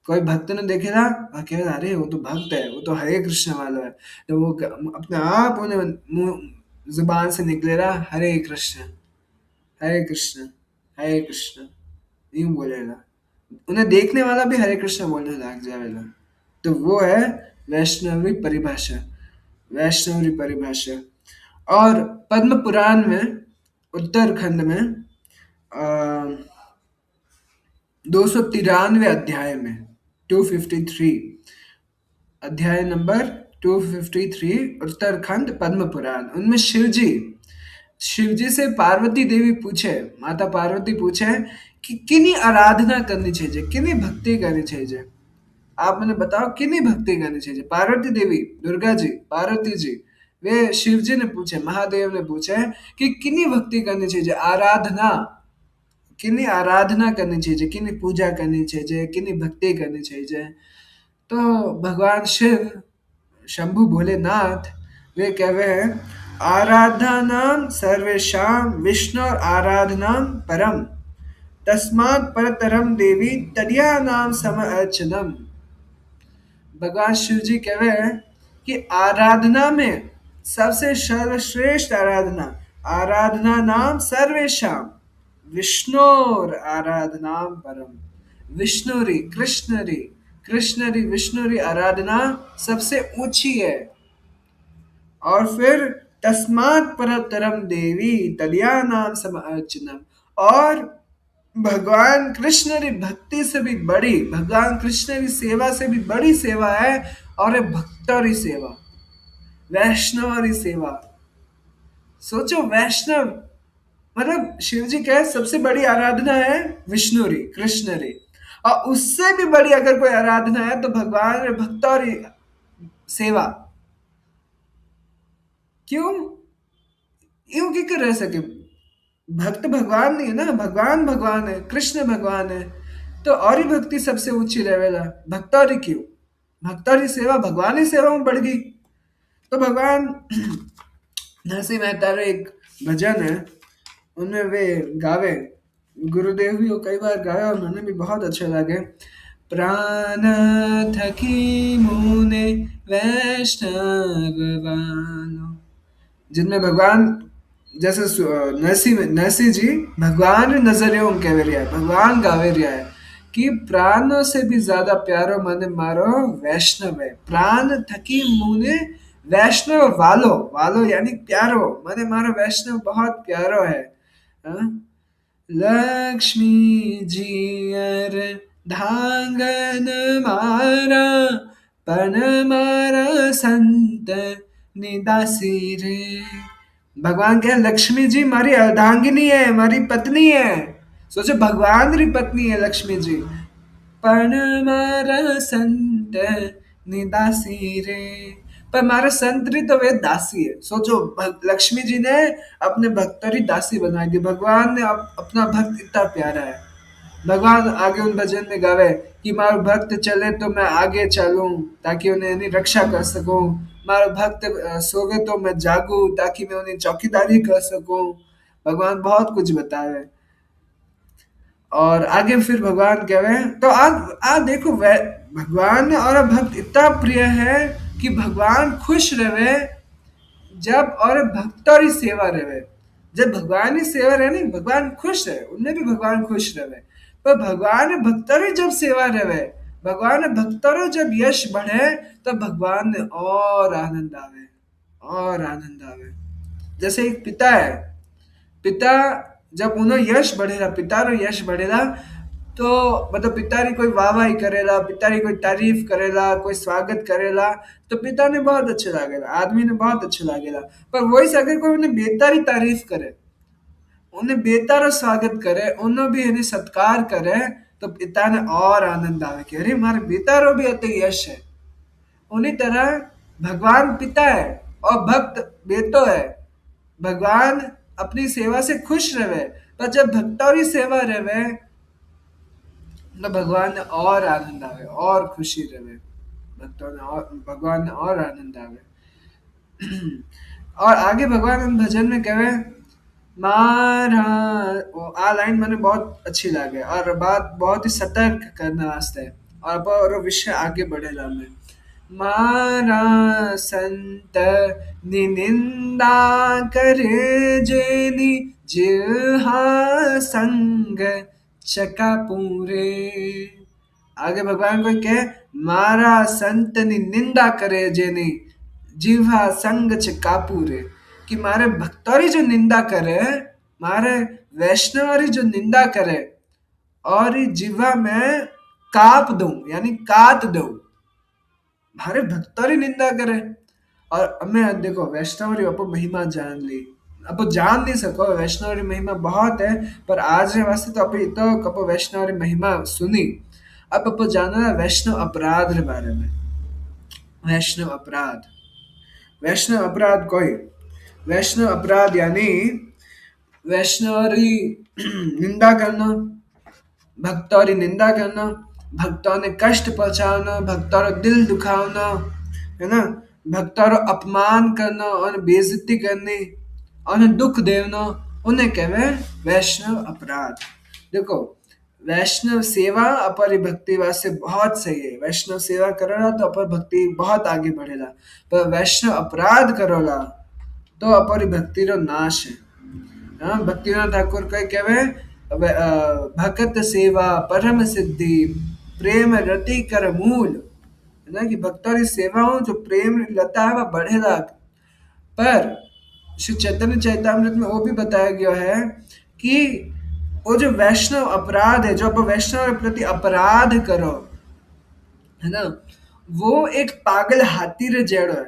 कोई भक्त ने देखेगा और कहेगा अरे वो तो भक्त है, वो तो हरे कृष्ण वाला है, तो वो अपने आप उन्हें मुंह जुबान से निकलेगा हरे कृष्ण हरे कृष्ण यूं बोलेगा। उन्हें देखने वाला भी हरे कृष्ण बोलने लग जाएगा। तो वो है वैष्णवी परिभाषा, वैष्णवी परिभाषा। और पद्म पुराण में उत्तरखंड में 293 अध्याय में 253, अध्याय नंबर 253 उत्तराखंड पद्म पुराण, उनमें शिवजी से पार्वती देवी पूछे, माता पार्वती पूछे कि किन्हीं आराधना करनी चाहिए, किन्हीं भक्ति करनी चाहिए। आप मैंने बताओ किन्हीं भक्ति करनी चाहिए। पार्वती देवी दुर्गा जी पार्वती जी वे शिव जी ने पूछे, महादेव ने पूछे कि किन्हीं भक्ति करनी चाहिए, आराधना किन्हीं आराधना करनी चाहिए, किन्हीं पूजा करनी चाहिए, किन्हीं भक्ति करनी चाहिए। तो भगवान शिव शंभु भोलेनाथ वे कहवे हैं आराधनाम सर्वेशाम विष्णु आराधनाम परम तस्मात् परतरम देवी तदिया नाम सम अर्चनम। भगवान शिव जी कहवे हैं कि आराधना में सबसे सर्वश्रेष्ठ आराधना, आराधना नाम सर्वेशाम विष्णुर आराधनाम परम। कृष्ण री विष्णु री आराधना सबसे ऊंची है। और फिर तस्मात् परतरम देवी तदिया नाम सम अर्चनम। और भगवान कृष्ण की भक्ति से भी बड़ी, भगवान कृष्ण की सेवा से भी बड़ी सेवा है और है भक्तों की सेवा, वैष्णव की सेवा। सोचो वैष्णव मतलब शिव जी का सबसे बड़ी आराधना है विष्णु री कृष्ण री, और उससे भी बड़ी अगर कोई आराधना है तो भगवान रे भक्तों री सेवा। क्यों यूं की कर रह सके, भक्त भगवान नहीं है ना, भगवान भगवान है, कृष्ण भगवान है। तो और ही भक्ति सबसे ऊंची लेवल है, भक्तौरी क्यों, भक्तौरी सेवा भगवान ही सेवा में बढ़ गई। तो भगवान नरसिंह मेहता रे एक भजन है, उनमें वे गावे, गुरुदेव भी वो कई बार गाया और मैंने भी बहुत अच्छे लगे। प्राण थकी मुने वैष्णव, जिनमें भगवान जैसे नरसिंह जी भगवान री नजरियों कह रिया है, भगवान गावे रिया है कि प्राणों से भी ज्यादा प्यारो मने मारो वैष्णव है, प्राण थकी मुने वैष्णव वालो, वालो यानी प्यारो, मने मारो वैष्णव बहुत प्यारो है। हाँ? लक्ष्मी जी अर धांगन मारा, पन मारा संत निदासी रे। भगवान क्या है, लक्ष्मी जी हमारी अर्धांगिनी है, हमारी पत्नी है। सोचो भगवान री पत्नी है लक्ष्मी जी। पण मारा संत निदासी रे, पर हमारा संत री तो वे दासी है। सोचो लक्ष्मी जी ने अपने भक्तों री दासी बनाई दी। भगवान ने अपना भक्त इतना प्यारा है। भगवान आगे उन भजन में गावे कि मारो भक्त चले तो मैं आगे चलूं, ताकि उन्हें यानी रक्षा कर सकूं। मारो भक्त सोवे तो मैं जागूं, ताकि मैं उन्हें चौकीदारी कर सकूं। भगवान बहुत कुछ बतावे। और आगे फिर भगवान कह रहे हैं तो आज आज देखो भगवान और भक्त इतना प्रिय है कि भगवान खुश रहे जब और भक्तों की सेवा रहे। जब भगवान की सेवा रहे नहीं, भगवान खुश है, उनमें भी भगवान खुश रहे। पर भगवान भक्तों की जब सेवा रहे, भगवान भक्तों को जब यश बढ़े, तब भगवान ने और आनंद आवे, और आनंद आवे। जैसे एक पिता है, पिता जब उन्हें यश बढ़ेगा, पिता रो यश बढ़ेगा, तो मतलब पिता री कोई वाहवाही करेला, पिता री कोई तारीफ करेला, कोई स्वागत करेला, तो पिता ने बहुत अच्छा लागेला, आदमी ने बहुत अच्छा लागेला। पर वही से अगर कोई उन्हें बेतारी तारीफ करे, उन्हें बेतारो स्वागत करे, उन्हें भी इन्हें सत्कार करे, तो पिता ने और आनंद आवे कि अरे हमारे बेतारो भी अति यश है। उन्हीं तरह भगवान पिता है और भक्त बेटो है। भगवान अपनी सेवा से खुश रहे, पर जब भक्तों की सेवा रहे, तो भगवान ने और आनंद आवे, और खुशी रहे। भक्तों ने और भगवान ने और आनंद आवे। और आगे भगवान उन भजन में कहे मारा, वो आ लाइन मैंने बहुत अच्छी लगे और बात बहुत ही सतर्क करना वास्ते। और विषय आगे बढ़ेगा में मारा संत निंदा करे जेनी जिहा संग चका पूरे। आगे भगवान को कहे मारा संत निंदा करे जेनी जिहा संग चका पूरे, कि मारे भक्तों जो निंदा करे, मारे वैष्णव जो निंदा करे, और जिवा में काप दूं यानी काट दूं, मारे भक्तों री निंदा करे। और हमें देखो वैष्णव री अपो महिमा जान ली, अब जान नहीं सको वैष्णव री महिमा बहुत है, पर आज रे वास्ते तो अभी तो कपो वैष्णव री महिमा सुनी। अब अपो जानना है वैष्णव अपराध रे बारे में। वैष्णव अपराध, वैष्णव अपराध कोई, वैष्णव अपराध यानी वैष्णव री निंदा करना, भक्तों री निंदा करना, भक्तों ने कष्ट पहुंचाना, भक्तों रो दिल दुखावना, है ना, भक्तों रो अपमान करना और बेइज्जती करनी, उन्हें दुख देना, उन्हें कहवे वैष्णव अपराध। देखो वैष्णव सेवा अपर भक्ति वास्ते बहुत सही है। वैष्णव सेवा करोला तो अपर भक्ति बहुत आगे बढ़ेला। पर वैष्णव अपराध करोला तो अपर भक्ति रो नाश है। हाँ, भक्तिनाथ ठाकुर कई कहवे भगत सेवा परम सिद्धि, प्रेम रति कर मूल, है ना, कि भक्तों की सेवाओं जो प्रेम लता है वह बढ़ेगा। पर श्री चैतन्य चैतामृत में वो भी बताया गया है कि वो जो वैष्णव अपराध है, जो आप वैष्णव के प्रति अपराध करो, है ना, वो एक पागल हाथी रे जेड़ो है,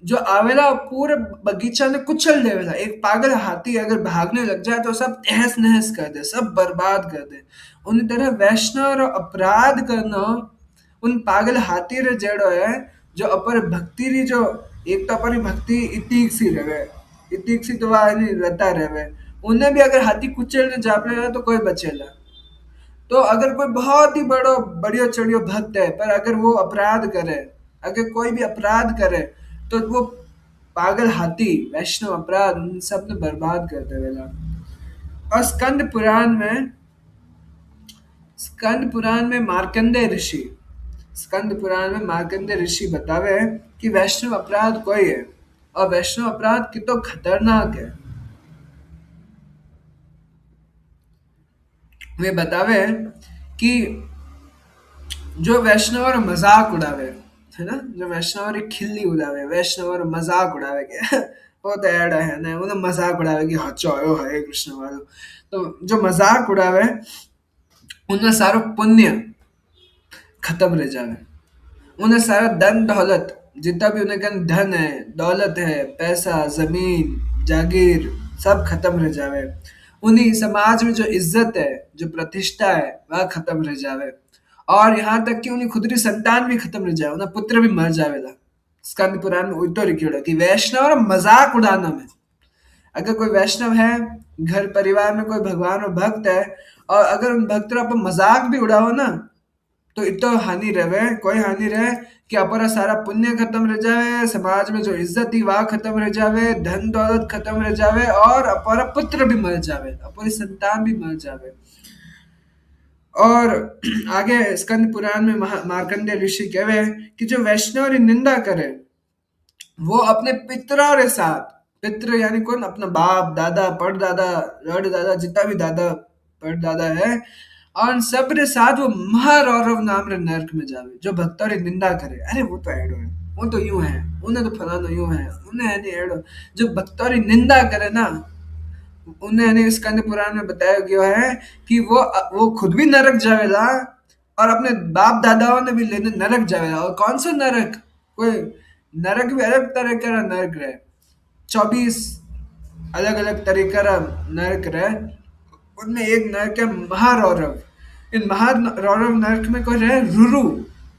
जो आवेला और पूरे बगीचा ने कुचल देवेला। एक पागल हाथी अगर भागने लग जाए तो सब तहस नहस कर दे, सब बर्बाद कर दे। उन तरह वैष्णव और अपराध करना उन पागल हाथी रे जेड़ो है, जो अपर भक्ति री जो एक तो अपर भक्ति इतीक सी रहे, इतीक सी तो वह नहीं रहता रहे, उन्हें भी अगर हाथी कुचलने जापे तो कोई बचेला। तो अगर कोई बहुत ही बड़ो बढ़िया चढ़ियो भक्त है, पर अगर वो अपराध करे, अगर कोई भी अपराध करे, तो वो पागल हाथी वैष्णव अपराध उन सब ने बर्बाद कर देवेला। और स्कंद पुराण में मार्कंडेय ऋषि, स्कंद पुराण में मार्कंडेय ऋषि बतावे कि वैष्णव अपराध कोई है, और वैष्णव अपराध कितो खतरनाक है। वे बतावे कि जो वैष्णव और मजाक उड़ावे, है ना, जो वैष्णव और खिल्ली उड़ावे, वैष्णव और मजाक उड़ावे के वो तो ऐड है ना, उन्हें मजाक उड़ावे कि हचो आयो हरे कृष्ण वालो। तो जो मजाक उड़ावे उन्हें सारो पुण्य खत्म रह जावे, उन्हें सारा धन दौलत जितना भी उन्हें कन धन है, दौलत है, पैसा, जमीन, जागीर, सब खत्म रह जावे। उन्हीं समाज में जो इज्जत है, जो प्रतिष्ठा है, वह खत्म रह जावे। और यहाँ तक कि उन्हीं खुद की संतान भी खत्म रह जावे, उन्हें पुत्र भी मर जावेला। स्कंद पुराण में उल्टो लिखियोड़ा कि वैष्णव और मजाक उड़ाना में, अगर कोई वैष्णव है, घर परिवार में कोई भगवान और भक्त है, और अगर उन भक्त पर मजाक भी उड़ाओ ना, तो इतो हानि रहे, कोई हानि रहे कि अपरा सारा पुण्य खत्म रह जावे, समाज में जो इज्जत थी वह खत्म रह जावे, धन दौलत खत्म रह जावे, और अपरा पुत्र भी मर जावे, अपनी संतान भी मर जावे। और आगे स्कंद पुराण में मार्कंडेय ऋषि कहवे कि जो वैष्णव की निंदा करे वो अपने पितरों के साथ, पितृ यानी कौन, अपना बाप दादा परदादा रड़ दादा जितना भी दादा परदादा है, और उन सब के साथ वो महारौरव नाम रे नरक में जावे। जो भक्तों की निंदा करे, अरे वो तो एडो है, वो तो यूं है, उन्हें तो फलाना यूं है, उन्हें है नहीं एडो। जो भक्तों की निंदा करे ना, उन्हें यानी स्कंद पुराण में बताया गया है कि वो खुद भी नरक जावेला, और अपने बाप दादाओं ने भी लेने नरक जावेला। और कौन सा नरक, कोई नरक भी अलग तरह का नरक रहे, 24 अलग अलग तरीके का नरक रहे। उनमें एक नरक है महारौरव। इन महारौरव नरक में कोई रहे रुरु,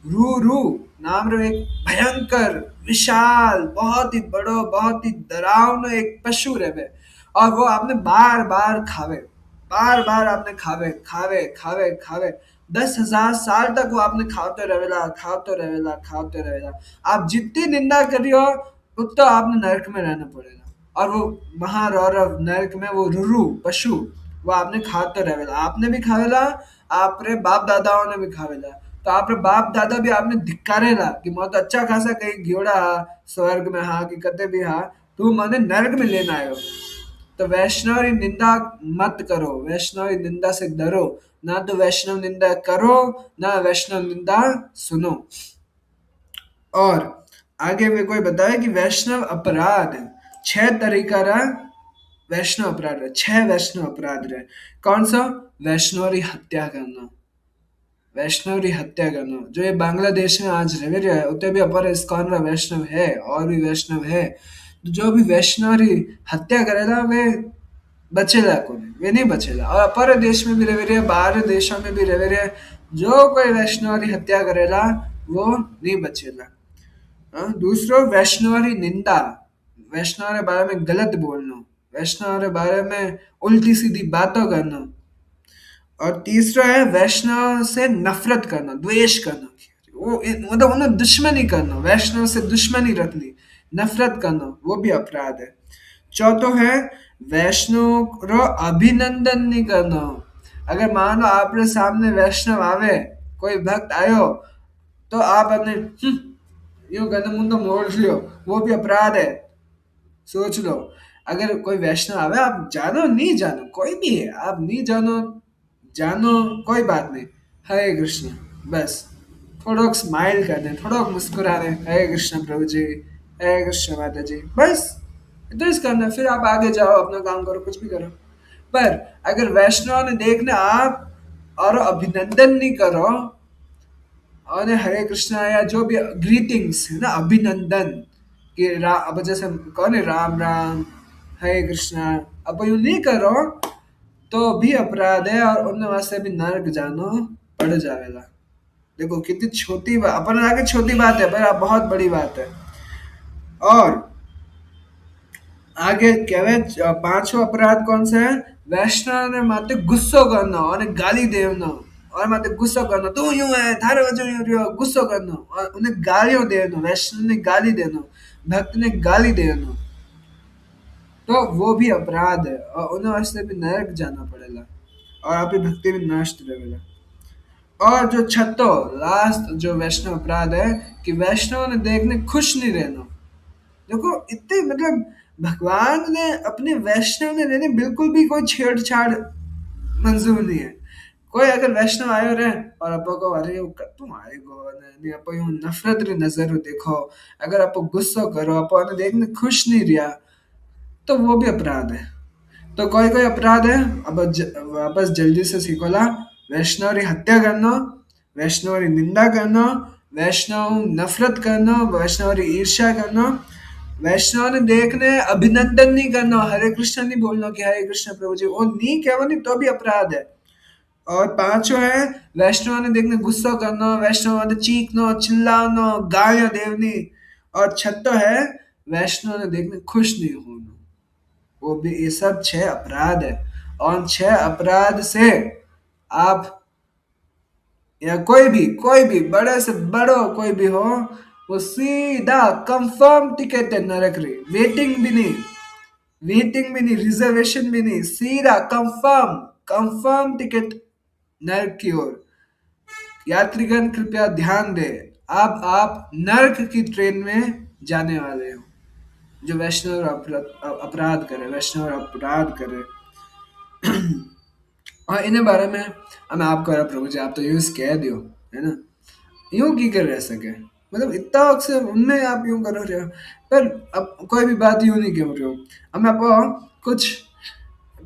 रुरु नाम रो एक भयंकर विशाल बहुत ही बड़ो बहुत ही डरावनो एक पशु रहे, और वो आपने बार बार खावे, बार बार आपने खावे खावे खावे खावे, 10,000 साल तक वो आपने खाते रहेला खाते रहेला खाते रहेला। आप जितनी निंदा करियो उतना आपने नरक में रहना पड़ेगा। और वो महारौरव नरक में वो रुरु पशु, वो आपने खाते रहेला, आपने भी खावेला, आपरे बाप दादाओं ने भी खावेला। तो आपरे बाप दादा भी आपने धिक्कारेला कि मैं तो अच्छा खासा कहीं घियोड़ा स्वर्ग में हाँ कि कते भी हाँ, तू मैंने नरक में लेना आयो। तो वैष्णव की निंदा मत करो, वैष्णव की निंदा से डरो, ना तो वैष्णव निंदा करो, ना वैष्णव निंदा सुनो। और आगे में कोई बताए कि वैष्णव अपराध 6 तरीका रहा, वैष्णव अपराध रहे 6 वैष्णव अपराध रहे। कौन सा? वैष्णव की हत्या करना, वैष्णव की हत्या करना। जो ये बांग्लादेश में आज रह रहा है उतने भी अपर इस्कॉन रा वैष्णव है, और भी वैष्णव है। तो जो भी वैष्णव की हत्या करेगा वे बचेला को नहीं, वे नहीं बचेला। और अपर देश में भी रह रहे, बाहर देशों में भी रह रहे, जो कोई वैष्णव की हत्या करेला वो नहीं बचेला। हाँ? दूसरो वैष्णव की निंदा, वैष्णव के बारे में गलत बोलना, वैष्णव के बारे में उल्टी सीधी बातों करना। और तीसरा है वैष्णव से नफरत करना, द्वेष करना, वो मतलब उन्हें दुश्मनी करना, वैष्णव से दुश्मनी रखनी, नफरत करना, वो भी अपराध है। चौथो है वैष्णव रो अभिनंदन नहीं करना। अगर मान लो आपके सामने वैष्णव आवे, कोई भक्त आयो, तो आप अपने यूं कहते मुंह तो मोड़ लियो, वो भी अपराध है। सोच लो, अगर कोई वैष्णव आवे, आप जानो नहीं जानो कोई भी है, आप नहीं जानो जानो कोई बात नहीं, हरे कृष्ण बस, थोड़ा स्माइल कर दें, थोड़ा मुस्कुरा दें, हरे कृष्ण प्रभु जी, हरे कृष्ण माता जी, बस इतना ही करना। फिर आप आगे जाओ, अपना काम करो, कुछ भी करो। पर अगर वैष्णव ने देखना आप और अभिनंदन नहीं करो, और हरे कृष्णा या जो भी ग्रीटिंग्स है ना, अभिनंदन कि अब जैसे कौन है राम राम हरे कृष्णा, अब यूं नहीं करो तो भी अपराध है, और उन वास्ते भी नरक जानो पड़ जावेला। देखो कितनी छोटी बात, अपन आगे छोटी बात है पर बहुत बड़ी बात है। और आगे कहवे पांचवा अपराध कौन सा है? वैष्णव ने माते गुस्सो करना और गाली देना, और माते गुस्सा करना, तू यूं है थारे वजह यूं रहो, गुस्सा करना और उन्हें गालियों देना, वैष्णव ने गाली देना, भक्त ने गाली देना, तो वो भी अपराध है, और उन्हें वास्ते भी नरक जाना पड़ेगा, और आपकी भक्ति भी नष्ट रहेगा। और जो छठो लास्ट जो वैष्णव अपराध है कि वैष्णव ने देखने खुश नहीं रहना। देखो इतने मतलब भगवान ने अपने वैष्णव ने रहने बिल्कुल भी कोई छेड़छाड़ मंजूर नहीं है। कोई अगर वैष्णव आयो रे और अपो को अरे वो कतू आएगो ने अपो यूं नफरत रे नजर देखो, अगर अपो गुस्सो करो अपो ने देखने खुश नहीं रिया, तो वो भी अपराध है। तो कोई कोई अपराध है। अब वापस जल्दी से सीखोला, वैष्णव री हत्या करना, वैष्णव री निंदा करना, वैष्णव नफरत करना, वैष्णव री ईर्ष्या करना, वैष्णव ने देखने अभिनंदन नहीं करना, हरे कृष्ण नहीं बोलना कि हरे कृष्ण प्रभु जी, वो नहीं कहवा नहीं तो भी अपराध है। और पांचों है, वैष्णव ने देखने गुस्सा करना, वैष्णव ने चीखना चिल्लाना गालियां देवनी। और छठो है, वैष्णव ने देखने खुश नहीं होना। वो भी ये सब छह अपराध है। और छह अपराध से आप या कोई भी बड़े से बड़ो कोई भी हो, वो सीधा कंफर्म टिकट है नरक रे, वेटिंग भी नहीं रिजर्वेशन भी नहीं, सीधा कंफर्म कंफर्म टिकट नरक की ओर। यात्रीगण कृपया ध्यान दें, अब आप नरक की ट्रेन में जाने वाले हो। जो वैष्णव अपराध करे, वैष्णव अपराध करे। और इन्हें बारे में हम आपको प्रभु जी आप तो यूज कह दियो, है ना, यूं की कर रह सके, मतलब इतना अक्सर उनमें आप यूं करो रहे हो। पर अब कोई भी बात यूं नहीं कह रहे हो। अब मैं आपको कुछ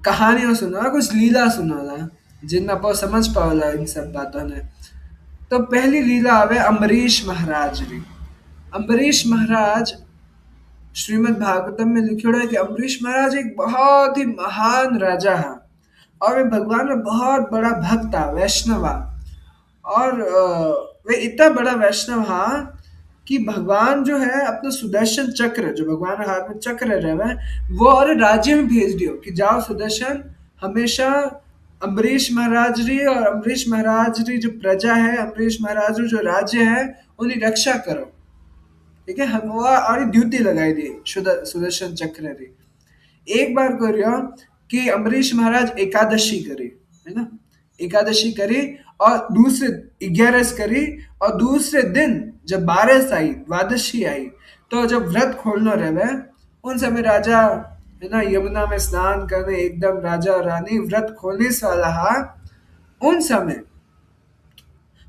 कहानियां सुना, कुछ लीला सुनाला, जिनमें आप समझ पाओला इन सब बातों ने। तो पहली लीला आवे अम्बरीश महाराज री। अम्बरीश महाराज, श्रीमद् भागवतम में लिखियोड़ा है कि अम्बरीश महाराज एक बहुत ही महान राजा है, और वे भगवान में बहुत बड़ा भक्त था, वैष्णव था। और वे इतना बड़ा वैष्णव था कि भगवान जो है अपना सुदर्शन चक्र, जो भगवान के हाथ में चक्र रहे, वो और राज्य में भेज दियो कि जाओ सुदर्शन हमेशा अम्बरीश महाराज री और अम्बरीश महाराज री जो प्रजा है, अम्बरीश महाराज री जो राज्य है, उन्हें रक्षा करो। ठीक है, हम वो और ड्यूटी लगाई दी सुदर्शन चक्र री। एक बार करियो कि अम्बरीश महाराज एकादशी करी, है ना, एकादशी करी, और दूसरे 11 करी, और दूसरे दिन जब 12 आई, द्वादशी आई, तो जब व्रत खोलना रहे, उन समय राजा, है ना, यमुना में स्नान करने एकदम राजा और रानी व्रत खोलने से वाला हा। उन समय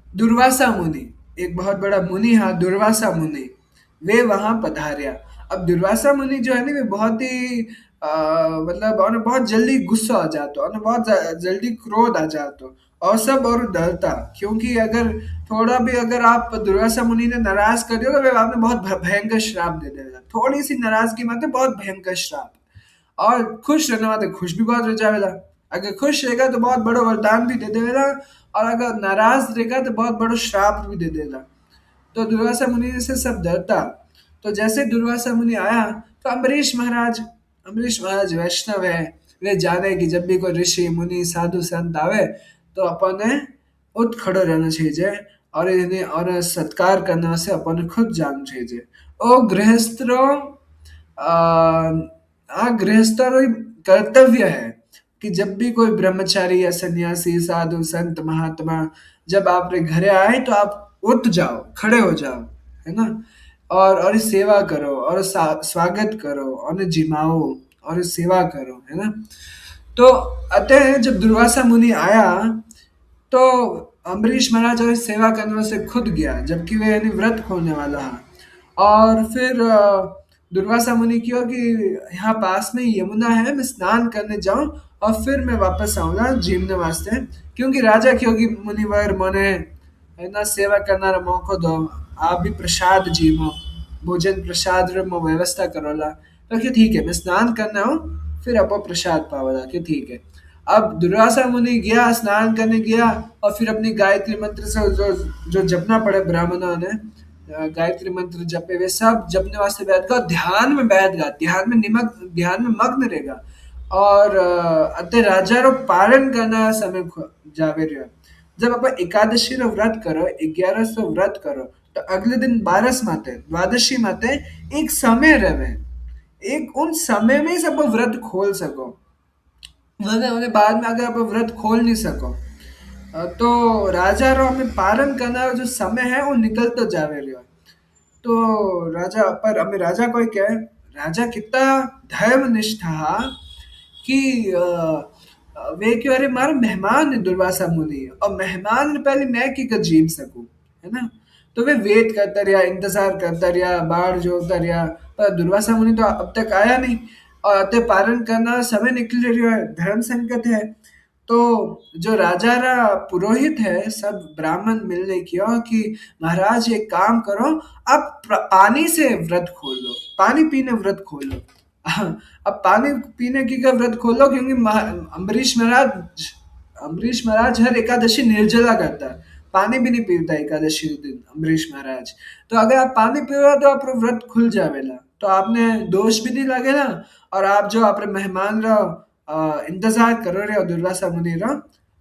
दुर्वासा मुनि, एक बहुत बड़ा मुनि हा दुर्वासा मुनि, वे वहां पधारिया। अब दुर्वासा मुनि जो है ना, वे बहुत ही मतलब उन्हें बहुत जल्दी गुस्सा आ जाता, उन्हें बहुत जल्दी क्रोध आ जाता, और सब और डरता, क्योंकि अगर थोड़ा भी अगर आप दुर्वासा मुनि ने नाराज कर दिया तो वे आपने बहुत भयंकर श्राप दे देगा, थोड़ी सी नाराजगी माते बहुत भयंकर श्राप। और खुश रहने वाले खुश भी बहुत रह जावेला, अगर खुश रहेगा तो बहुत बड़ो वरदान भी दे देवेला, और अगर नाराज रहेगा तो बहुत बड़ो श्राप भी दे देगा। तो दुर्वासा मुनि से सब डरता। तो जैसे दुर्वासा मुनि आया, तो अम्बरीश महाराज वैष्णव है, वे जाने कि जब भी कोई ऋषि मुनि साधु संत आवे तो अपन ने उठ खड़ो रहना चाहिए, और इन्हें और सत्कार करने से अपन ने खुद जाना चाहिए। ओ गृहस्थरो, गृहस्थों कर्तव्य है कि जब भी कोई ब्रह्मचारी या सन्यासी साधु संत महात्मा जब आपके घरे आए तो आप उठ जाओ, खड़े हो जाओ, है ना, और सेवा करो, और स्वागत करो, और जिमाओ, और सेवा करो, है ना। तो अतः जब दुर्वासा मुनि आया, तो अम्बरीश महाराज और सेवा करने से खुद गया, जबकि वे यानी व्रत खोलने वाला है। और फिर दुर्वासा मुनि क्यों कि यहाँ पास में यमुना है, मैं स्नान करने जाऊं और फिर मैं वापस आऊंगा जीवने वास्ते, क्योंकि राजा क्योंकि मुनिवर मने, है ना, सेवा करना रे मौको दो, आप भी प्रसाद जीवो, भोजन प्रसाद रे मो व्यवस्था करोला। तो कि ठीक है मैं स्नान करना हूँ, फिर अपो प्रसाद पावला कि ठीक है। अब दुर्वासा मुनि गया, स्नान करने गया, और फिर अपनी गायत्री मंत्र से जो जो जपना पड़े ब्राह्मणों ने, गायत्री मंत्र जपे, वे सब जपने वास्ते बैठ गया, ध्यान में बैठ गया, ध्यान में मग्न रहेगा। और अते राजा रो पालन करना समय जावे रहो। जब आप एकादशी रो व्रत करो, 11 व्रत करो, तो अगले दिन 12 माते द्वादशी माते एक समय रहे, एक उन समय में ही सब व्रत खोल सको, वरना उन्हें बाद में अगर आप व्रत खोल नहीं सको, तो राजा रो हमें पालन करना जो समय है वो निकल तो जावे रहो। तो राजा पर हमें राजा कोई कहे, राजा कितना धर्मनिष्ठा कि वे क्यों, अरे मारे मेहमान है दुर्वासा मुनि, और मेहमान ने पहले मैं की कर जीव सकूं, है ना। तो वे वेट करता रहा, इंतजार करता रहा, बाढ़ जोता रहा, पर दुर्वासा मुनि तो अब तक आया नहीं। और अतः पारण करना समय निकल रहा है, धर्म संकट है। तो जो राजा रा पुरोहित है, सब ब्राह्मण मिलने किया कि महाराज एक काम करो, आप पानी से व्रत खोल लो, पानी पीने व्रत खोल लो। अब पानी पीने की का व्रत खोलो, क्योंकि अम्बरीश महाराज हर एकादशी निर्जला करता है, पानी भी नहीं पीता एकादशी के दिन अम्बरीश महाराज। तो अगर आप पानी पी रहे हो तो आप व्रत खुल जावेला, तो आपने दोष भी नहीं लगेला। और आप जो आपरे मेहमान रहो, इंतजार करो रहे हो दुर्वासा मुनि रो,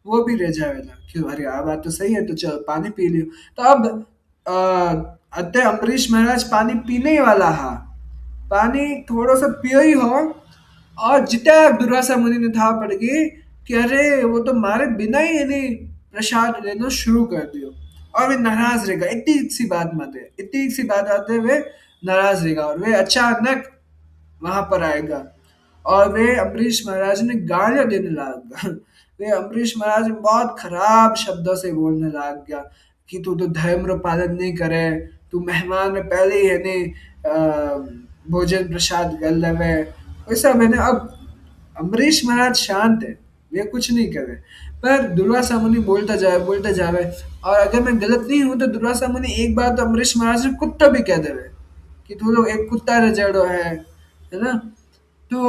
वो भी रह जावेला। क्यों, अरे आ बात तो सही है, तो चलो पानी पी लियो। तो अब अतः अम्बरीश महाराज पानी पीने ही वाला हा, पानी थोड़ा सा पियो ही हो, और जितना दुर्वासा मुनि ने था पड़ गई कि अरे वो तो मारे बिना ही इन्हें प्रसाद लेना शुरू कर दियो। और वे नाराज रहेगा, इतनी सी बात मत है, इतनी सी बात आते हुए नाराज रहेगा, और वे अचानक वहां पर आएगा, और वे अम्बरीश महाराज ने गालियां देने लगा। वे अम्बरीश महाराज बहुत खराब शब्दों से बोलने लग गया कि तू तो धर्म रो पालन नहीं करे, तू मेहमान ने पहले ही है ने भोजन प्रसाद कर लेवे, वैसा मैंने। अब अम्बरीश महाराज शांत है, वे कुछ नहीं करे, पर दुर्वासा मुनि बोलता जावे। और अगर मैं गलत नहीं हूं तो दुर्वासा मुनि एक बार तो अम्बरीश महाराज ने कुत्ता भी कह देवे कि तू लोग एक कुत्ता रजड़ो है ना। तो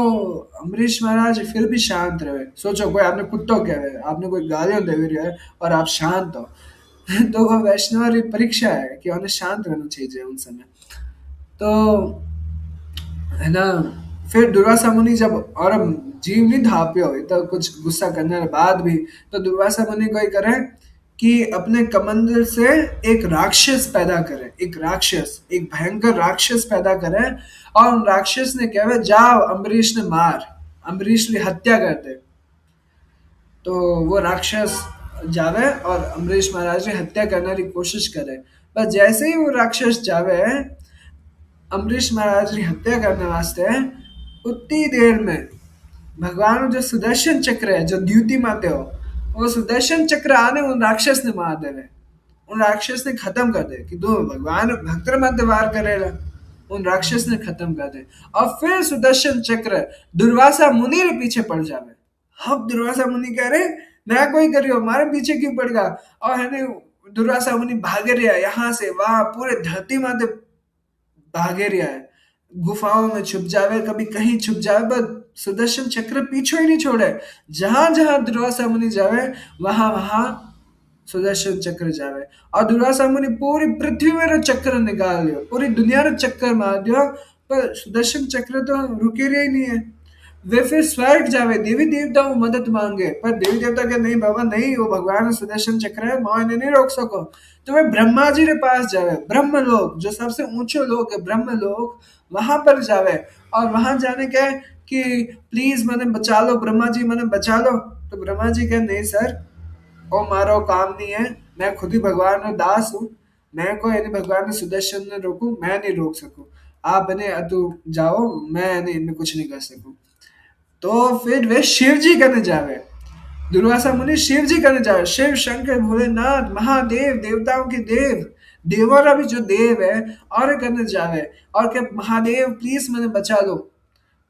अम्बरीश महाराज फिर भी शांत रहे। सोचो कोई आपने कुत्तो कह रहे, आपने कोई गालियां दे रही है और आप शांत हो। तो वो वैष्णव परीक्षा है कि उन्हें शांत रहना चाहिए उन समय। तो है ना, फिर दुर्वासा मुनि जब और अब जीव नहीं धाप्यो, तो कुछ गुस्सा करने के बाद भी, तो दुर्वासा मुनि कोई करे कि अपने कमंडल से एक राक्षस पैदा करे, एक राक्षस, एक भयंकर राक्षस पैदा करे। और उन राक्षस ने कहे जाओ अम्बरीश ने मार, अम्बरीश की हत्या कर दे। तो वो राक्षस जावे और अम्बरीश महाराज की हत्या करने की कोशिश करे। पर जैसे ही वो राक्षस जावे अम्बरीश महाराज की हत्या करने वास्ते, उतनी देर में भगवान जो सुदर्शन चक्र है, जो द्युति माते हो, वो सुदर्शन चक्र आने उन राक्षस ने मार देवे, उन राक्षस ने खत्म कर दे। कि दो भगवान भक्त मत वार करेला, उन राक्षस ने खत्म कर दे। और फिर सुदर्शन चक्र दुर्वासा मुनि के पीछे पड़ जावे। अब दुर्वासा मुनि कह रहे मैं कोई करियो, हमारे पीछे क्यों पड़ गया। और है ना, दुर्वासा मुनि भागे रहा यहाँ से वहां, पूरे धरती माते भागे रहा है, गुफाओं में छुप जावे, कभी कहीं छुप जावे, बस सुदर्शन चक्र पीछे ही नहीं छोड़े। जहां जहां दुर्वासा मुनि जावे, वहां वहां सुदर्शन चक्र जावे। और दुर्वासा मुनि पूरी पृथ्वी में रो चक्र निकाल लियो, पूरी दुनिया रो चक्कर मार दियो, पर सुदर्शन चक्र तो रुके रहे ही नहीं है। वे फिर स्वर्ग जावे, देवी देवताओं मदद मांगे, पर देवी देवता के नहीं बाबा नहीं, वो भगवान सुदर्शन चक्र है, मैं इन्हें नहीं रोक सको। तो वे ब्रह्मा जी के पास जावे, ब्रह्म लोक जो सबसे ऊंचे लोक है, ब्रह्म लोक, वहां पर जावे। और वहां जाने के कि प्लीज मैंने बचा लो, ब्रह्मा जी मैंने बचा लो। तो ब्रह्मा जी कहे नहीं सर, ओ मारो काम नहीं है, मैं खुद ही भगवान का दास हूँ, मैं को यानी भगवान ने सुदर्शन ने रोकू, मैं नहीं रोक सकूं। आप इन्हें तू जाओ, मैं इन्हें इनमें कुछ नहीं कर सकूं। तो फिर वे शिव जी करने जावे, दुर्वासा मुनि शिव जी करने जावे, शिव शंकर भोलेनाथ महादेव देवताओं के देव, देवों भी जो देव है, और करने जावे। और क्या महादेव प्लीज मैंने बचा लो।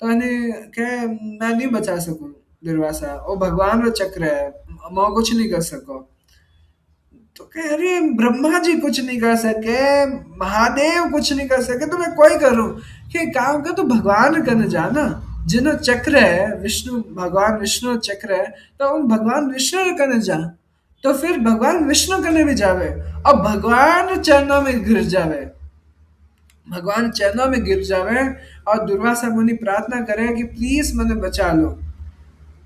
तो इन्हें क्या, मैं नहीं बचा सकूं दुर्वासा, वो भगवान का चक्र है, मैं कुछ नहीं कर सको। तो कह रही ब्रह्मा जी कुछ नहीं कर सके, महादेव कुछ नहीं कर सके, तो मैं कोई करूं कि काम का तो भगवान करने जाना, जिन्हों चक्र है विष्णु, भगवान विष्णु चक्र है, तो उन भगवान विष्णु करने जा। तो फिर भगवान विष्णु करने भी जावे, और भगवान चरणों में गिर जावे, भगवान चरणों में गिर जावे। और दुर्वासा मुनि प्रार्थना करे कि प्लीज मैंने बचा लो।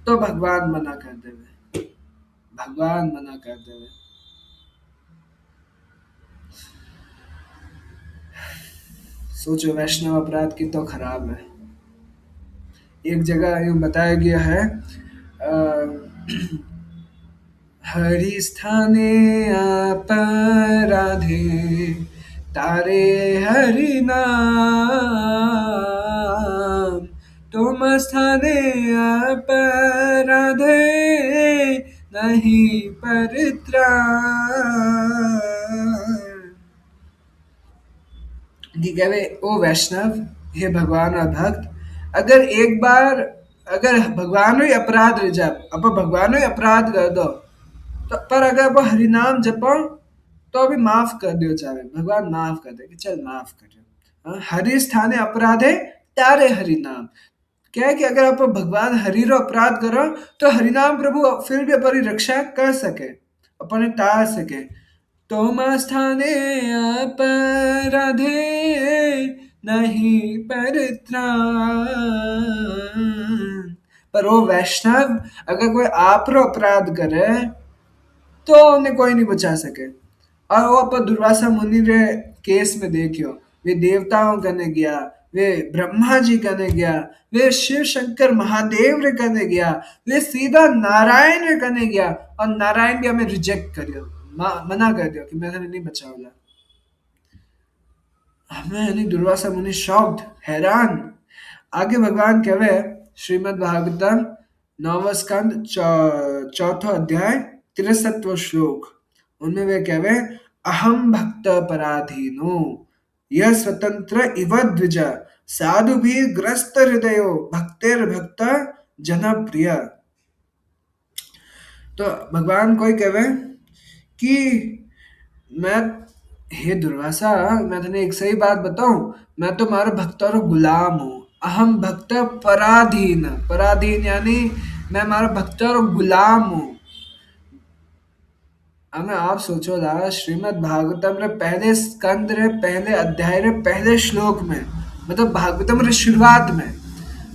तो भगवान मना कर देवे, भगवान मना कर देवे। सोचो वैष्णव अपराध की तो खराब है। एक जगह यूं बताया गया है, हरि स्थाने अपराधे तारे हरि नाम, तुम स्थाने अपराधे नहीं परित्राण। कि कहवे ओ वैष्णव, हे भगवान और भक्त, अगर एक बार अगर भगवान ही अपराध रह जाए, अब भगवान ही अपराध कर दो, तो पर अगर वो हरिनाम जपो तो अभी माफ कर दियो चाहे, भगवान माफ कर दे कि चल माफ कर दियो। हरि स्थाने अपराधे तारे हरि नाम। क्या है कि अगर आप भगवान हरि रो अपराध करो तो हरिनाम प्रभु फिर भी अपनी रक्षा कर सके, अपने टाल सके। तुम स्थाने अपराधे नहीं परित्राण। पर वो वैष्णव, अगर कोई आप रो अपराध करे तो उन्हें कोई नहीं बचा सके। और वो आप दुर्वासा मुनि रे केस में देखियो, वे देवताओं कने गया, वे ब्रह्मा जी कने गया, वे शिव शंकर महादेव रे कने गया, वे सीधा नारायण रे कने गया, और नारायण भी हमें रिजेक्ट करियो, मना कर दियो कि मैं थाने नहीं बचाऊंगा। हमें यानी दुर्वासा मुनि शॉक्ड, हैरान। आगे भगवान कहवे श्रीमद् भागवतम नौवा स्कंद चौथा अध्याय 63वां श्लोक, उनमें वे कहवे अहम भक्त पराधीनो यह स्वतंत्र इव द्विज साधु भी ग्रस्त हृदयो भक्तेर भक्त जनप्रिय। तो भगवान कोई कहवे कि मैं, हे दुर्वासा, मैं तुम्हें एक सही बात बताऊं, मैं तो तुम्हारे भक्त और गुलाम हूँ। अहम भक्त पराधीन, पराधीन यानी मैं हमारा भक्त और गुलाम हूँ। हमें आप सोचो ला, श्रीमद् भागवतम रे पहले स्कंद रे पहले अध्याय रे पहले श्लोक में, मतलब भागवतम रे शुरुआत में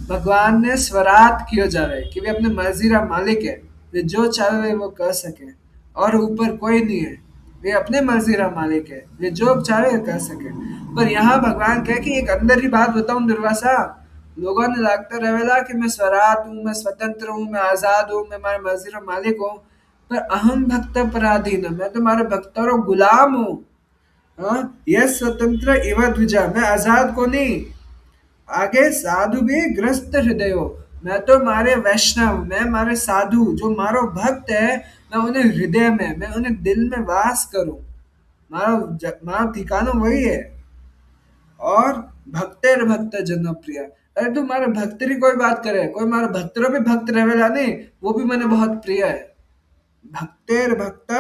भगवान ने स्वराट कियो जावे कि वे अपने मर्जी रा मालिक है, वे जो चाहे वे वो कर सके, और ऊपर कोई नहीं है, वे अपने मर्जी रा मालिक है, वे जो चाहे वे कर सके। पर यहाँ भगवान कहे कि एक अंदर ही बात बताऊं दुर्वासा, लोगों ने लगता रहेला कि मैं स्वराट हूँ, मैं स्वतंत्र हूँ, मैं आजाद हूँ, मैं हमारे मर्जी रा मालिक हूँ, पर अहम भक्त पराधीन, मैं तुम्हारे भक्त और गुलाम हूँ। हाँ, यह स्वतंत्र एवं द्विजा, मैं आजाद को नहीं। आगे साधु भी ग्रस्त हृदय हो, मैं तो मारे वैष्णव, मैं मारे साधु जो मारो भक्त है, मैं उन्हें हृदय में, मैं उन्हें दिल में वास करूं, मारो मारो ठिकाना वही है। और भक्तेर भक्त जनप्रिय, अरे तू मारे भक्तरी कोई बात करे, कोई मारा भक्तरो भी भक्त रहेला नहीं, वो भी मैंने बहुत प्रिय है। भक्तेर भक्त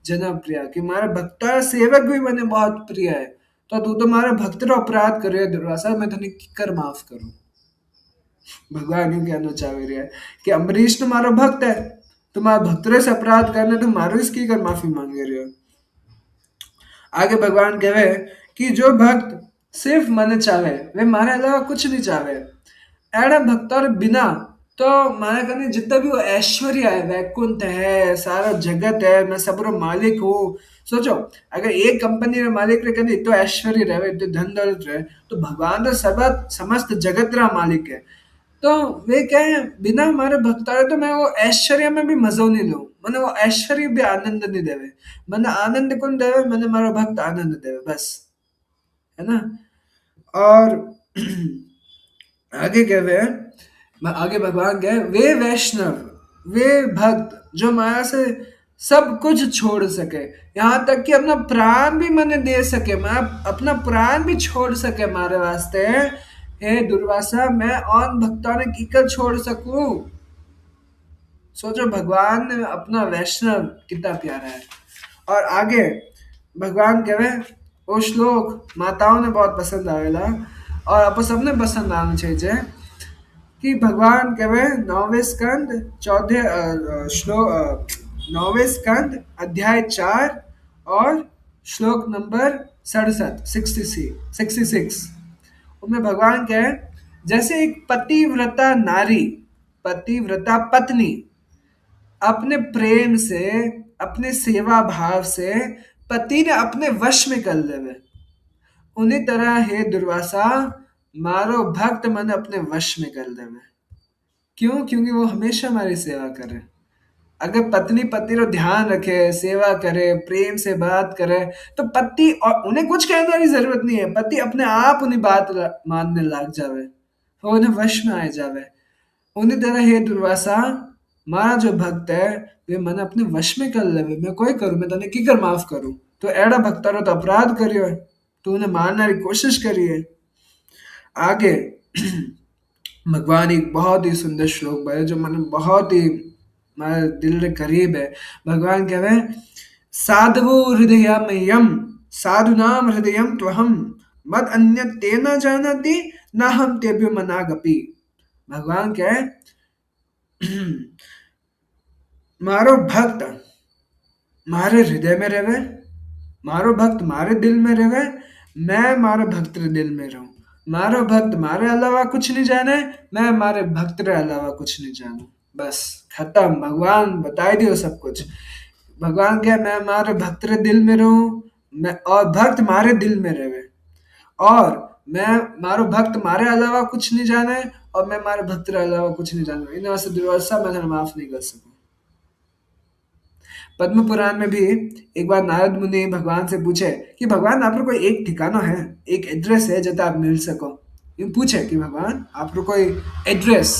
जनप्रिय, कि मारा भक्त सेवक भी मैंने बहुत प्रिय है। तो तू तो मारा भक्त रो अपराध करे दुर्वासा, मैं तने कर माफ करूं। भगवान यूं कहना चाह रहे हैं कि अम्बरीश तुम्हारा भक्त है, तुम्हारा भक्तरे से अपराध करने तुम मारो इसकी कर माफी मांगे रहे हो। आगे भगवान कहे कि जो भक्त सिर्फ मन चाहे, वे मारे अलावा कुछ नहीं चाहे, एड़ा भक्तर बिना तो माने कने जितना भी वो ऐश्वर्य है, वैकुंठ है, सारा जगत है, मैं सबरो मालिक हूँ। सोचो, अगर एक कंपनी रे मालिक रे कने इतो ऐश्वर्य रहे, इतो धन दौलत रहे, तो भगवान तो सब समस्त जगत रा मालिक है। तो वे कहे बिना हमारे भक्तारे तो मैं वो ऐश्वर्य में भी मजो नहीं लूं, मैंने वो ऐश्वर्य भी आनंद नहीं देवे, मैंने आनंद कौन देवे, मैंने हमारा भक्त आनंद देवे बस, है ना। और आगे कह रहे हैं, आगे भगवान कहे वे वैष्णव, वे भक्त जो माया से सब कुछ छोड़ सके, यहाँ तक कि अपना प्राण भी मैंने दे सके, मैं अपना प्राण भी छोड़ सके हमारे वास्ते। हे दुर्वासा, मैं और भक्तों ने कीकर छोड़ सकूं। सोचो भगवान ने अपना वैष्णव कितना प्यारा है। और आगे भगवान कहे वो श्लोक माताओं ने बहुत पसंद आवेला, और आप सबने पसंद आना चाहिए कि भगवान कहे नौवे स्कंद चौथे श्लोक, नौवे स्कंद अध्याय 4 और श्लोक नंबर 67 66, उनमें भगवान कहे जैसे एक पतिव्रता नारी, पतिव्रता पत्नी अपने प्रेम से, अपने सेवा भाव से पति ने अपने वश में कर लेवे, उन्हीं तरह हे दुर्वासा मारो भक्त मन अपने वश में कर लेवे। क्यों? क्योंकि वो हमेशा हमारी सेवा करे। अगर पत्नी पति रो ध्यान रखे, सेवा करे, प्रेम से बात करे, तो पति और उन्हें कुछ कहने की जरूरत नहीं है, पति अपने आप उन्हें बात मानने लग जावे। वो उन्हें वश में आ जावे। उन्हीं तरह हे दुर्वासा, मारा जो भक्त है वे मन अपने वश में कर लेवे। मैं कोई करूं, मैं तने की कर माफ करूं। तो एड़ा भक्तारो तो अपराध करियो है, तू उन्हें मारने की कोशिश करी है। आगे भगवान एक बहुत ही सुंदर श्लोक है जो मन बहुत ही हमारे दिल के करीब है। भगवान कहवे, साधवो हृदयमय्यम साधुनाम हृदयम त्वहम मद अन्य तेना जानति न हम तेभ्यो मनागपि। भगवान कहे, मारो भक्त मारे हृदय में रहे, मारो भक्त मारे दिल में रहे, मैं मारे भक्त रे दिल में रहूं। मारो भक्त मारे अलावा कुछ नहीं जाने, मैं मारे भक्त रे अलावा कुछ नहीं जानू। बस खत्म, भगवान बता दियो सब कुछ। भगवान क्या, मैं मारे भक्त रे दिल में रहूं, मैं और भक्त मारे दिल में रहे, और मैं मारो भक्त मारे अलावा कुछ नहीं जाने, और मैं मारे भक्त रे अलावा कुछ नहीं जानू। इन वास्ते दुर्वासा मैं थाने माफ नहीं कर सकूं। पद्म पुराण में भी एक बार नारद मुनि भगवान से पूछे कि भगवान आप कोई एक ठिकाना है, एक एड्रेस है जहाँ आप मिल सको। यूं पूछे कि भगवान आप कोई एड्रेस,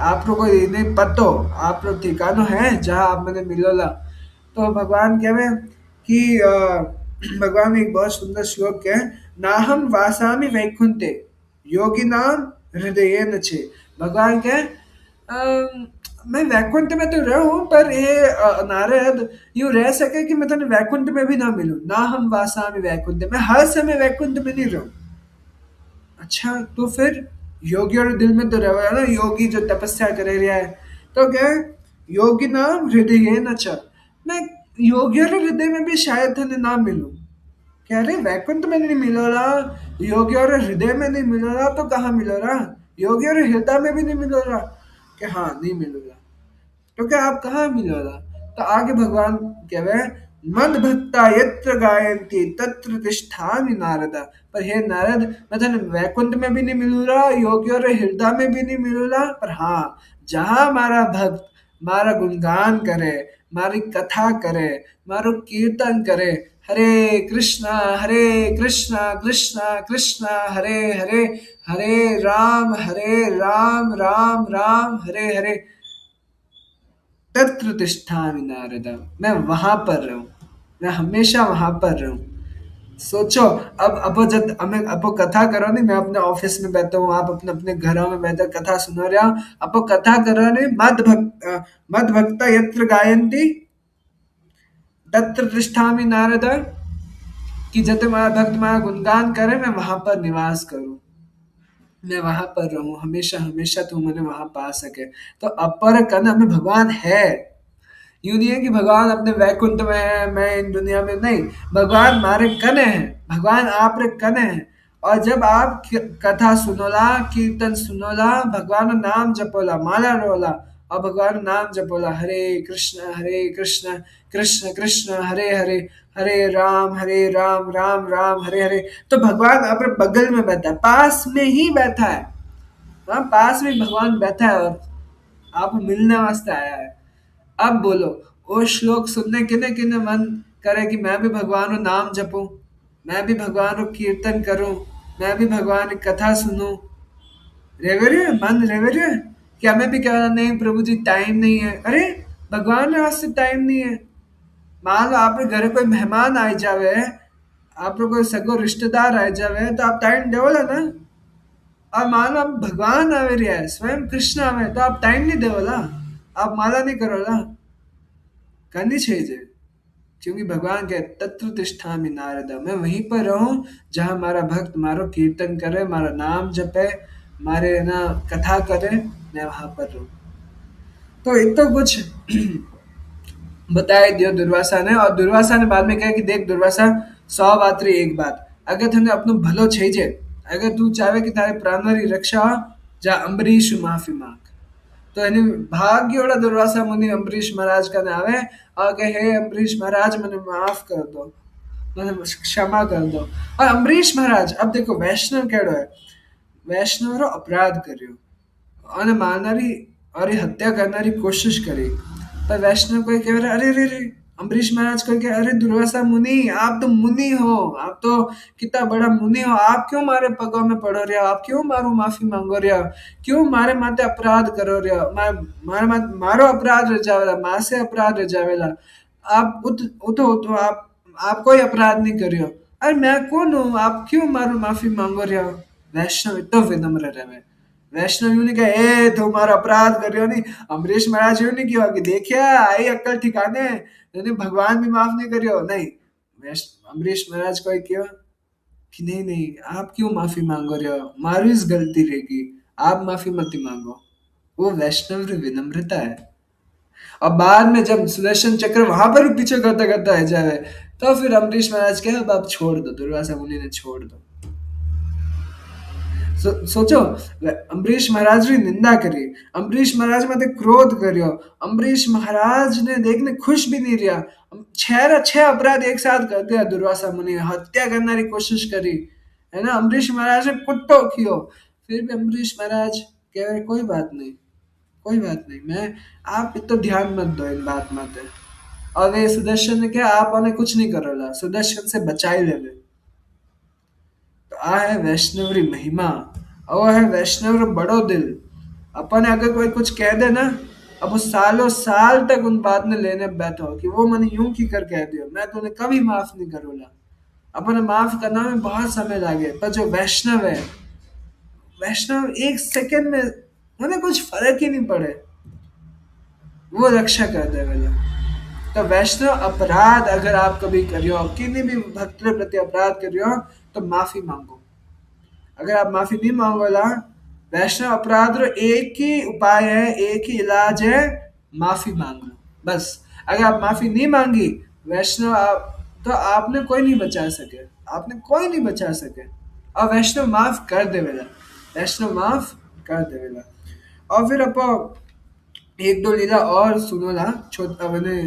आप कोई नहीं पतो, आप ठिकाना है जहाँ आप मैंने मिलोला। तो भगवान कहे कि भगवान एक बहुत सुंदर श्लोक है, नाहम वासामि वैकुंठे योगी नाम हृदय नचे। भगवान के मैं वैकुंठ में तो रहूं, पर ये नारद यूं रह सके कि मैं तेने वैकुंठ में भी ना मिलूं। ना हम वासामि वैकुंठ, मैं हर समय वैकुंठ में नहीं रहूं। अच्छा, तो फिर योगी और दिल में तो रहे ना, योगी जो तपस्या करे रहा है। तो क्या है? योगी नाम हृदय न च, मैं योगी और हृदय में भी शायद धन ना मिलूं। कह रहे वैकुंठ में नहीं मिलो रहा, योगी और हृदय में नहीं मिलो रहा, तो कहाँ मिलो रहा? योगी और हृदय में भी नहीं मिलो रहा। कि हाँ नहीं मिलो रहा, तो क्या आप कहाँ मिलो रहा? तो आगे भगवान कहवे, मद भक्ता यत्र गायन्ति तत्र तिष्ठामि नारद। पर हे नारद, मैं धन वैकुंठ में भी नहीं मिलू रहा, योगी और हृदय में भी नहीं मिलू रहा, पर हाँ जहाँ हमारा भक्त मारा गुणगान करे, मारी कथा करे, मारो कीर्तन करे, हरे कृष्णा कृष्णा कृष्णा हरे हरे, हरे राम राम राम हरे हरे, तत्र तिष्ठामि नारद। मैं वहां पर रहूं, मैं हमेशा वहां पर रहूं। सोचो, अब जब हमें अपो कथा करो नहीं, मैं अपने ऑफिस में बैठा हूँ, आप अपने अपने घरों में बैठे कथा सुनो रहे हो, अपो कथा करो नहीं, मद भक्ता यत्र गायन्ति तत्र तिष्ठामि नारद, कि जब तुम्हारा भक्त तुम्हारा गुणगान करे मैं वहां पर निवास करूं, मैं वहां पर रहूं, हमेशा हमेशा तुम मुझे वहां पा सके। तो अपर कन हमें भगवान है, यूं नहीं है कि भगवान अपने वैकुंठ में है, मैं इन दुनिया में नहीं। भगवान मारे कने हैं, भगवान आप रे कने हैं। और जब आप कथा सुनोला, कीर्तन सुनोला, भगवान का नाम जपोला, माला रोला, और भगवान का नाम जपोला, हरे कृष्ण कृष्ण कृष्ण हरे हरे, हरे राम राम राम हरे हरे, तो भगवान आप रे बगल में बैठा है, पास में ही बैठा है। हाँ, पास में भगवान बैठा है और आप मिलने वास्ते आया है। अब बोलो, वो श्लोक सुनने किने किने मन करे कि मैं भी भगवान को नाम जपूं, मैं भी भगवान को कीर्तन करूं, मैं भी भगवान की कथा सुनूं। रेवरे मन रेवरे, क्या मैं भी कह रहा नहीं प्रभु जी टाइम नहीं है? अरे भगवान के वास्ते टाइम नहीं है। मान लो आपके घर कोई मेहमान आ जावे, आप कोई सगो रिश्तेदार आ जावे, तो आप टाइम देवोला ना। और मान लो आप भगवान आवे रहा है, स्वयं कृष्ण आवे, तो आप टाइम नहीं देवोला, आप माला नहीं करोला, करनी चाहिए। क्योंकि भगवान के तत्व तिष्ठामि नारद, मैं वहीं पर रहूं जहां हमारा भक्त मारो कीर्तन करे, मारा नाम जपे, मारे ना कथा करे, मैं वहां पर रहूं। तो एक तो कुछ बताया दियो दुर्वासा ने, और दुर्वासा ने बाद में कहा कि देख दुर्वासा, 100 बात री एक बात, अगर तने अपनो भलो छे, अगर तू चाहे कि तारे प्राणरी रक्षा हो, जा अम्बरीश माफी मांग। तो एनी भाग्योड़ा दुर्वासा मुनि अम्बरीश महाराज का नावे, और कहे हे अम्बरीश महाराज मैंने माफ कर दो, मैंने क्षमा कर दो। और अम्बरीश महाराज, अब देखो वैष्णव केड़ो है, वैष्णव रो अपराध कर्यो और मारनारी और ये हत्या करनारी कोशिश करी, पर वैष्णव कोई कह रहा अरे रे रे, अम्बरीश महाराज को क्या, अरे दुर्वासा मुनि, आप तो मुनि हो, आप तो कितना बड़ा मुनि हो, आप क्यों मारे पगों में पड़ो रहे हो, आप क्यों मारो माफी मांगो रहे हो, क्यों मारे माते अपराध करो रहे हो, मारो अपराध रह जावेला, माँ से अपराध रह जावेला, आप उठो उठो, आप कोई अपराध नहीं करियो। अरे मैं कौन हूँ, आप क्यों मारो माफी मांगो रहे हो। वैष्णव इतना विनम्र रहे। वैष्णव यूं नहीं कहे ए तुम्हारा अपराध कर रहे हो नहीं। अम्बरीश महाराज यूं नहीं किया कि देखिया आई अक्कल ठिकाने, नहीं भगवान भी माफ नहीं करियो नहीं। अम्बरीश महाराज को किया कि नहीं नहीं, आप क्यों माफी मांगो रहे हो, मारी इस गलती रहेगी, आप माफी मत ही मांगो। वो वैष्णव विनम्रता है। और बाद में जब सुदर्शन चक्र वहां पर भी पीछे करता करता है जाए, तो फिर अम्बरीश महाराज कहे अब आप छोड़ दो, दुर्वासा मुनि ने छोड़ दो। सोचो, अम्बरीश महाराज री निंदा करी, अम्बरीश महाराज मते क्रोध करियो, अम्बरीश महाराज ने देखने खुश भी नहीं रहा, छह अपराध एक साथ कर दिया, दुर्वासा मुनि ने हत्या करने की कोशिश करी, है ना, अम्बरीश महाराज ने कुट्टो कियो, फिर भी अम्बरीश महाराज कह रहे कोई बात नहीं, कोई बात नहीं, मैं, आप इतना ध्यान मत दो इन बात मत। और वे सुदर्शन ने कहा आप उन्हें कुछ नहीं करोला, सुदर्शन से बचाई ले ले। तो आ है वैष्णव री महिमा, और है वैष्णव रो बड़ो दिल। अपन अगर कोई कुछ कह दे ना, अब वो सालों साल तक उन बात ने लेने बैठो कि वो मैंने यूं की कर कह दियो, मैं तुम्हें कभी माफ नहीं करूंगा। अपन माफ करना में बहुत समय लगे, पर जो वैष्णव है, वैष्णव एक सेकंड में उन्हें कुछ फर्क ही नहीं पड़े, वो रक्षा कर दे वाला। तो वैष्णव अपराध अगर आप कभी करियो, किन्हीं भी भक्त के प्रति अपराध करियो, तो माफी मांगो। अगर आप माफी नहीं मांगोला, वैष्णव अपराध रो एक ही उपाय है, एक ही इलाज है, माफी मांग लो बस। अगर आप माफी नहीं मांगी, वैष्णव आप, तो आपने कोई नहीं बचा सके, आपने कोई नहीं बचा सके। और वैष्णव माफ कर देवेला, वैष्णव माफ कर देवेला। और फिर आप एक दो लीला और सुनोला छोटा मैंने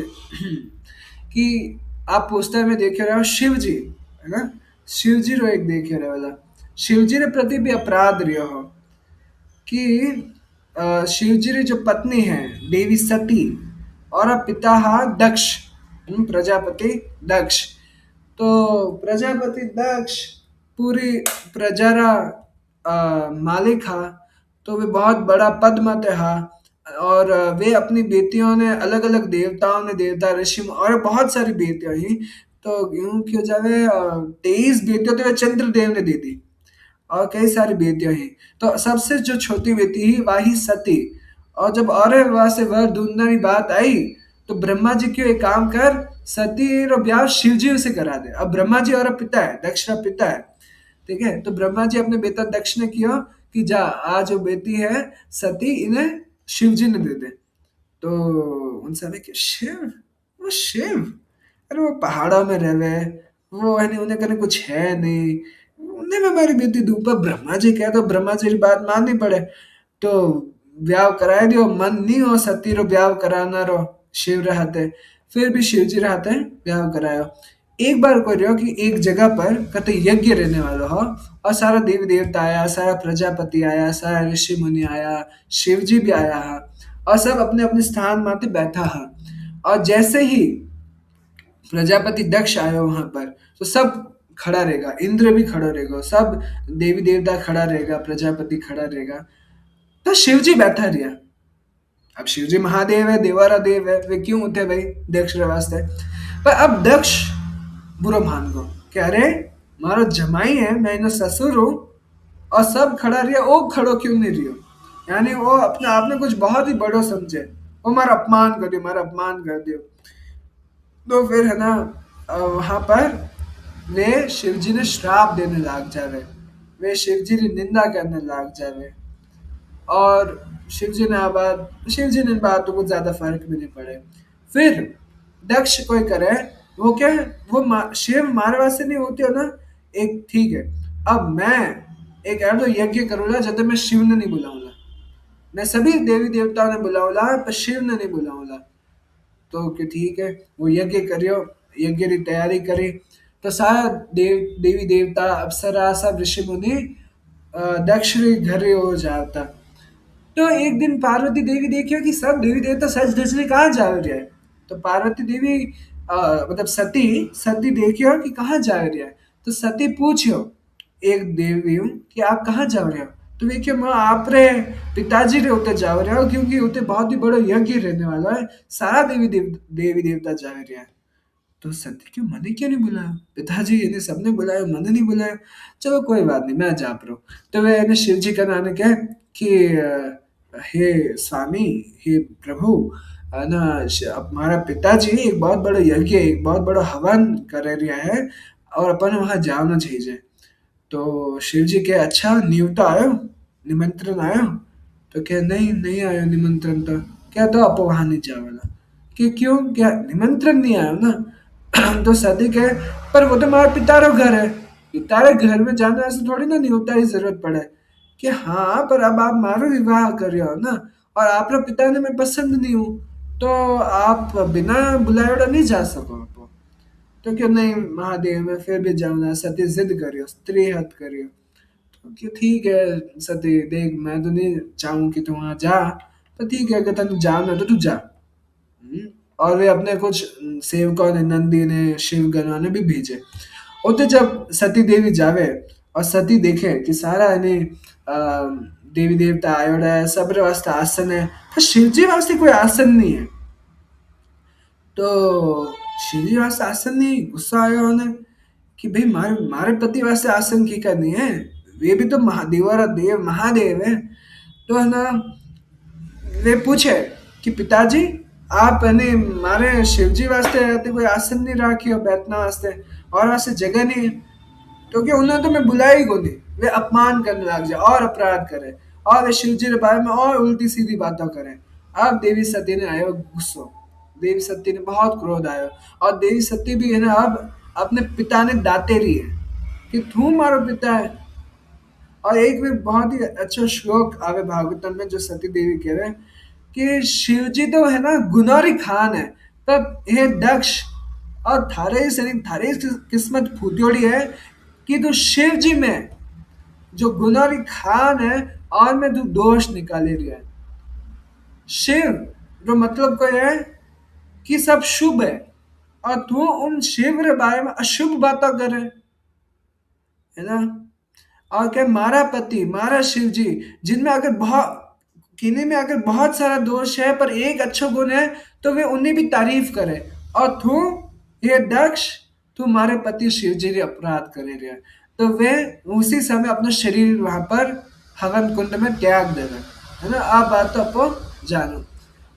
कि आप पोस्टर में देखे रहे हो शिव जी, है ना, शिव जी रो एक देखे रहे वाला, शिव जी रे प्रति भी अपराध रहो हो कि शिव जी री जो पत्नी है देवी सती, और पिता हा दक्ष, प्रजापति दक्ष। तो प्रजापति दक्ष पूरी प्रजा रा मालिक हा, तो वे बहुत बड़ा पद मत हा। और वे अपनी बेटियों ने अलग अलग देवताओं ने, देवता ऋषि और बहुत सारी बेटियां ही, तो यूं क्यों जावे 23 बेटियों तो वे चंद्रदेव ने दे दी, और कई सारी बेटियां हैं। तो सबसे जो छोटी बेटी ही वही सती। और जब और वहां से वर ढूंढने की बात आई, तो ब्रह्मा जी क्यों एक काम कर, सती रो ब्याह शिव जी से करा दे। अब ब्रह्मा जी और पिता है, दक्ष का पिता है, ठीक है, तो ब्रह्मा जी अपने बेटा दक्ष ने किया कि जा आज जो बेटी है सती, इन्हें शिव जी ने दे दे। तो उनसे हमें कि शिव, वो शिव, अरे वो पहाड़ों में रहवे, वो है नहीं, उन्हें कने कुछ है नहीं, उन्हें में हमारी बेटी धूप, ब्रह्मा जी कह, तो ब्रह्मा जी की बात माननी पड़े। तो ब्याह कराए दियो, मन नहीं हो सती रो ब्याह कराना रो, शिव रहते, फिर भी शिव जी रहते ब्याह करायो। एक बार को रहो कि एक जगह पर कत यज्ञ रहने वाला हो, और सारा देवी देवता आया, सारा प्रजापति आया, सारा ऋषि मुनि आया, शिव जी भी आया है, और सब अपने अपने स्थान माते बैठा है। और जैसे ही प्रजापति दक्ष आया वहां पर, तो सब खड़ा रहेगा, इंद्र भी खड़ा रहेगा, सब देवी देवता खड़ा रहेगा, प्रजापति खड़ा रहेगा, तो शिव जी बैठा रहा। अब शिव जी महादेव है, देवारा देव है, वे क्यों उठे भाई दक्ष रे वास्ते। पर अब दक्ष बुरो मान गो कि अरे मारो जमाई है, मैं इनो ससुर हूं, और सब खड़ा रहा, वो खड़ो क्यों नहीं रियो, यानी वो अपने आप में कुछ बहुत ही बड़ो समझे, वो मारा अपमान कर दियो, मारा अपमान कर दियो। तो फिर है ना, वहां पर वे शिव जी ने श्राप देने लाग जावे, वे शिव जी की निंदा करने लाग जावे। और शिव जी ने इन बातों को ज्यादा फर्क भी नहीं पड़े। फिर दक्ष कोई करे, वो क्या, शिव मारे वास्ते नहीं होती हो ना, एक ठीक है, अब मैं एक ऐसा यज्ञ करूंगा जब मैं शिव ने नहीं बुलाऊंगा, मैं सभी देवी देवताओं ने बुलाऊंगा पर शिव ने नहीं बुलाऊंगा। तो कि ठीक है, वो यज्ञ करियो, यज्ञ की तैयारी करी। तो सारा देवी देवता अप्सरा सब ऋषि मुनि दक्ष रे घर हो जाता। तो एक दिन पार्वती देवी देखियो कि सब देवी देवता सज धज के कहाँ जा रहे हैं। तो पार्वती देवी मतलब सती सती देखियो कि कहाँ जा रही है। तो सती पूछियो एक देवी हूँ कि आप कहाँ जा रहे हो। तो देखियो मैं आप रे पिताजी रे उते जा रहे हो, क्योंकि उते बहुत ही बड़ो यज्ञ रहने वाला है। सारा देवी देवता जा रहे हैं। तो सत्य क्यों, मैंने क्यों नहीं बुलाया, पिताजी इन्हें सबने बुलाया, मैंने नहीं बुलाया। चलो कोई बात नहीं, मैं जा रहा हूँ। तो वे इन्हें शिव जी का नाम कहे कि हे स्वामी, हे प्रभु, ना अब हमारा पिताजी एक बहुत बड़ा यज्ञ, एक बहुत बड़ा हवन कर रहा है, और अपन वहां जाना चाहिए। तो शिव जी के अच्छा न्योता आयो, निमंत्रण आयो। तो क्या, नहीं नहीं आयो निमंत्रण। तो क्या, तो आप वहां नहीं जावेला। कि क्यों, क्या निमंत्रण नहीं आयो ना। तो सदी के, पर वो तो हमारा पितारो घर है, पितारे घर में जाने ऐसे थोड़ी ना न्योता की जरूरत पड़े। कि हाँ, पर अब आप मारो विवाह कर रहे हो ना, और आप पिता ने मैं पसंद नहीं हूँ, तो आप बिना बुलाए उड़ा नहीं जा सको आप। तो क्यों नहीं महादेव, में फिर भी जाऊंगा। सती जिद करियो, स्त्री हत करियो। तो क्यों, ठीक है सती, देख मैं तो नहीं चाहूँ कि तू वहां जा, तो ठीक है, अगर तू जाना तो तू जा। और वे अपने कुछ सेवकों ने, नंदी ने, शिव गणों ने भी भेजे। उते जब सती देवी जावे और सती देखे कि सारा इन्हें देवी देवता आयोड़ा है, सब रे वास्ते आसन है, पर शिव जी वास्ते कोई आसन नहीं है। तो शिव जी वास्ते आसन नहीं, गुस्सा आया उन्हें कि भाई मारे मारे पति वास्ते आसन की करनी है, वे भी तो महादेव देव महादेव है। तो है ना, वे पूछे कि पिताजी, आप ने मारे शिव जी वास्ते रहते कोई आसन नहीं राखी हो बैठना वास्ते, और वास्ते जगह नहीं है। तो क्या, उन्हें तो मैं बुलाई ही को नहीं। वे अपमान करने लग जाए और अपराध करे, और वे शिव जी के बारे में और उल्टी सीधी बातें करें। अब देवी सती ने आयो गुस्सो, देवी सती ने बहुत क्रोध आयो। और देवी सती भी है ना, अब अपने पिता ने दाते रही है कि तू मारो पिता है। और एक भी बहुत ही अच्छा श्लोक आवे भागवतम में, जो सती देवी कह रहे हैं कि शिव जी तो है ना गुनारी खान है, पर हे दक्ष, और थारे सैनिक, थारे किस्मत फूटियोड़ी है कि तू शिव जी में जो गुनारी खान है, और में तू दोष निकाले रही है। शिव जो मतलब को है कि सब शुभ है, और तू उन शिव के बारे में अशुभ बातें करे, है ना। और क्या, मारा पति, मारा शिव जी, जिनमें अगर बहुत, किन्हीं में अगर बहुत सारा दोष है पर एक अच्छा गुण है, तो वे उन्हें भी तारीफ करे। और तू, ये दक्ष, तू मारे पति शिव जी ने अपराध करे रहे। तो वे उसी समय अपना शरीर वहां पर हवन कुंड में त्याग देवे, है ना। आप बात तो आपको जानो।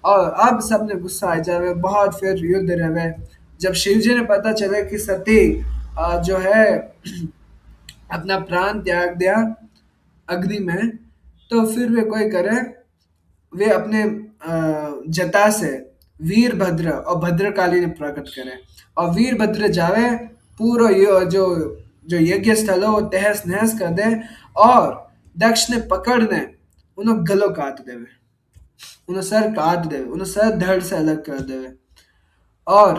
और अब सबने गुस्सा आ जावे, बहुत फिर युद्ध रहे। जब शिव जी ने पता चले कि सती जो है अपना प्राण त्याग दिया अग्नि में, तो फिर वे कोई करे, वे अपने जटा से वीरभद्र और भद्रकाली ने प्रकट करे। और वीरभद्र जावे, पूरा जो जो यज्ञ स्थल हो वो तहस नहस कर दे। और दक्ष ने पकड़ ने उन्हें गलो काट देवे, उन्हें सर काट देवे, उन्हें सर धड़ से अलग कर देवे। और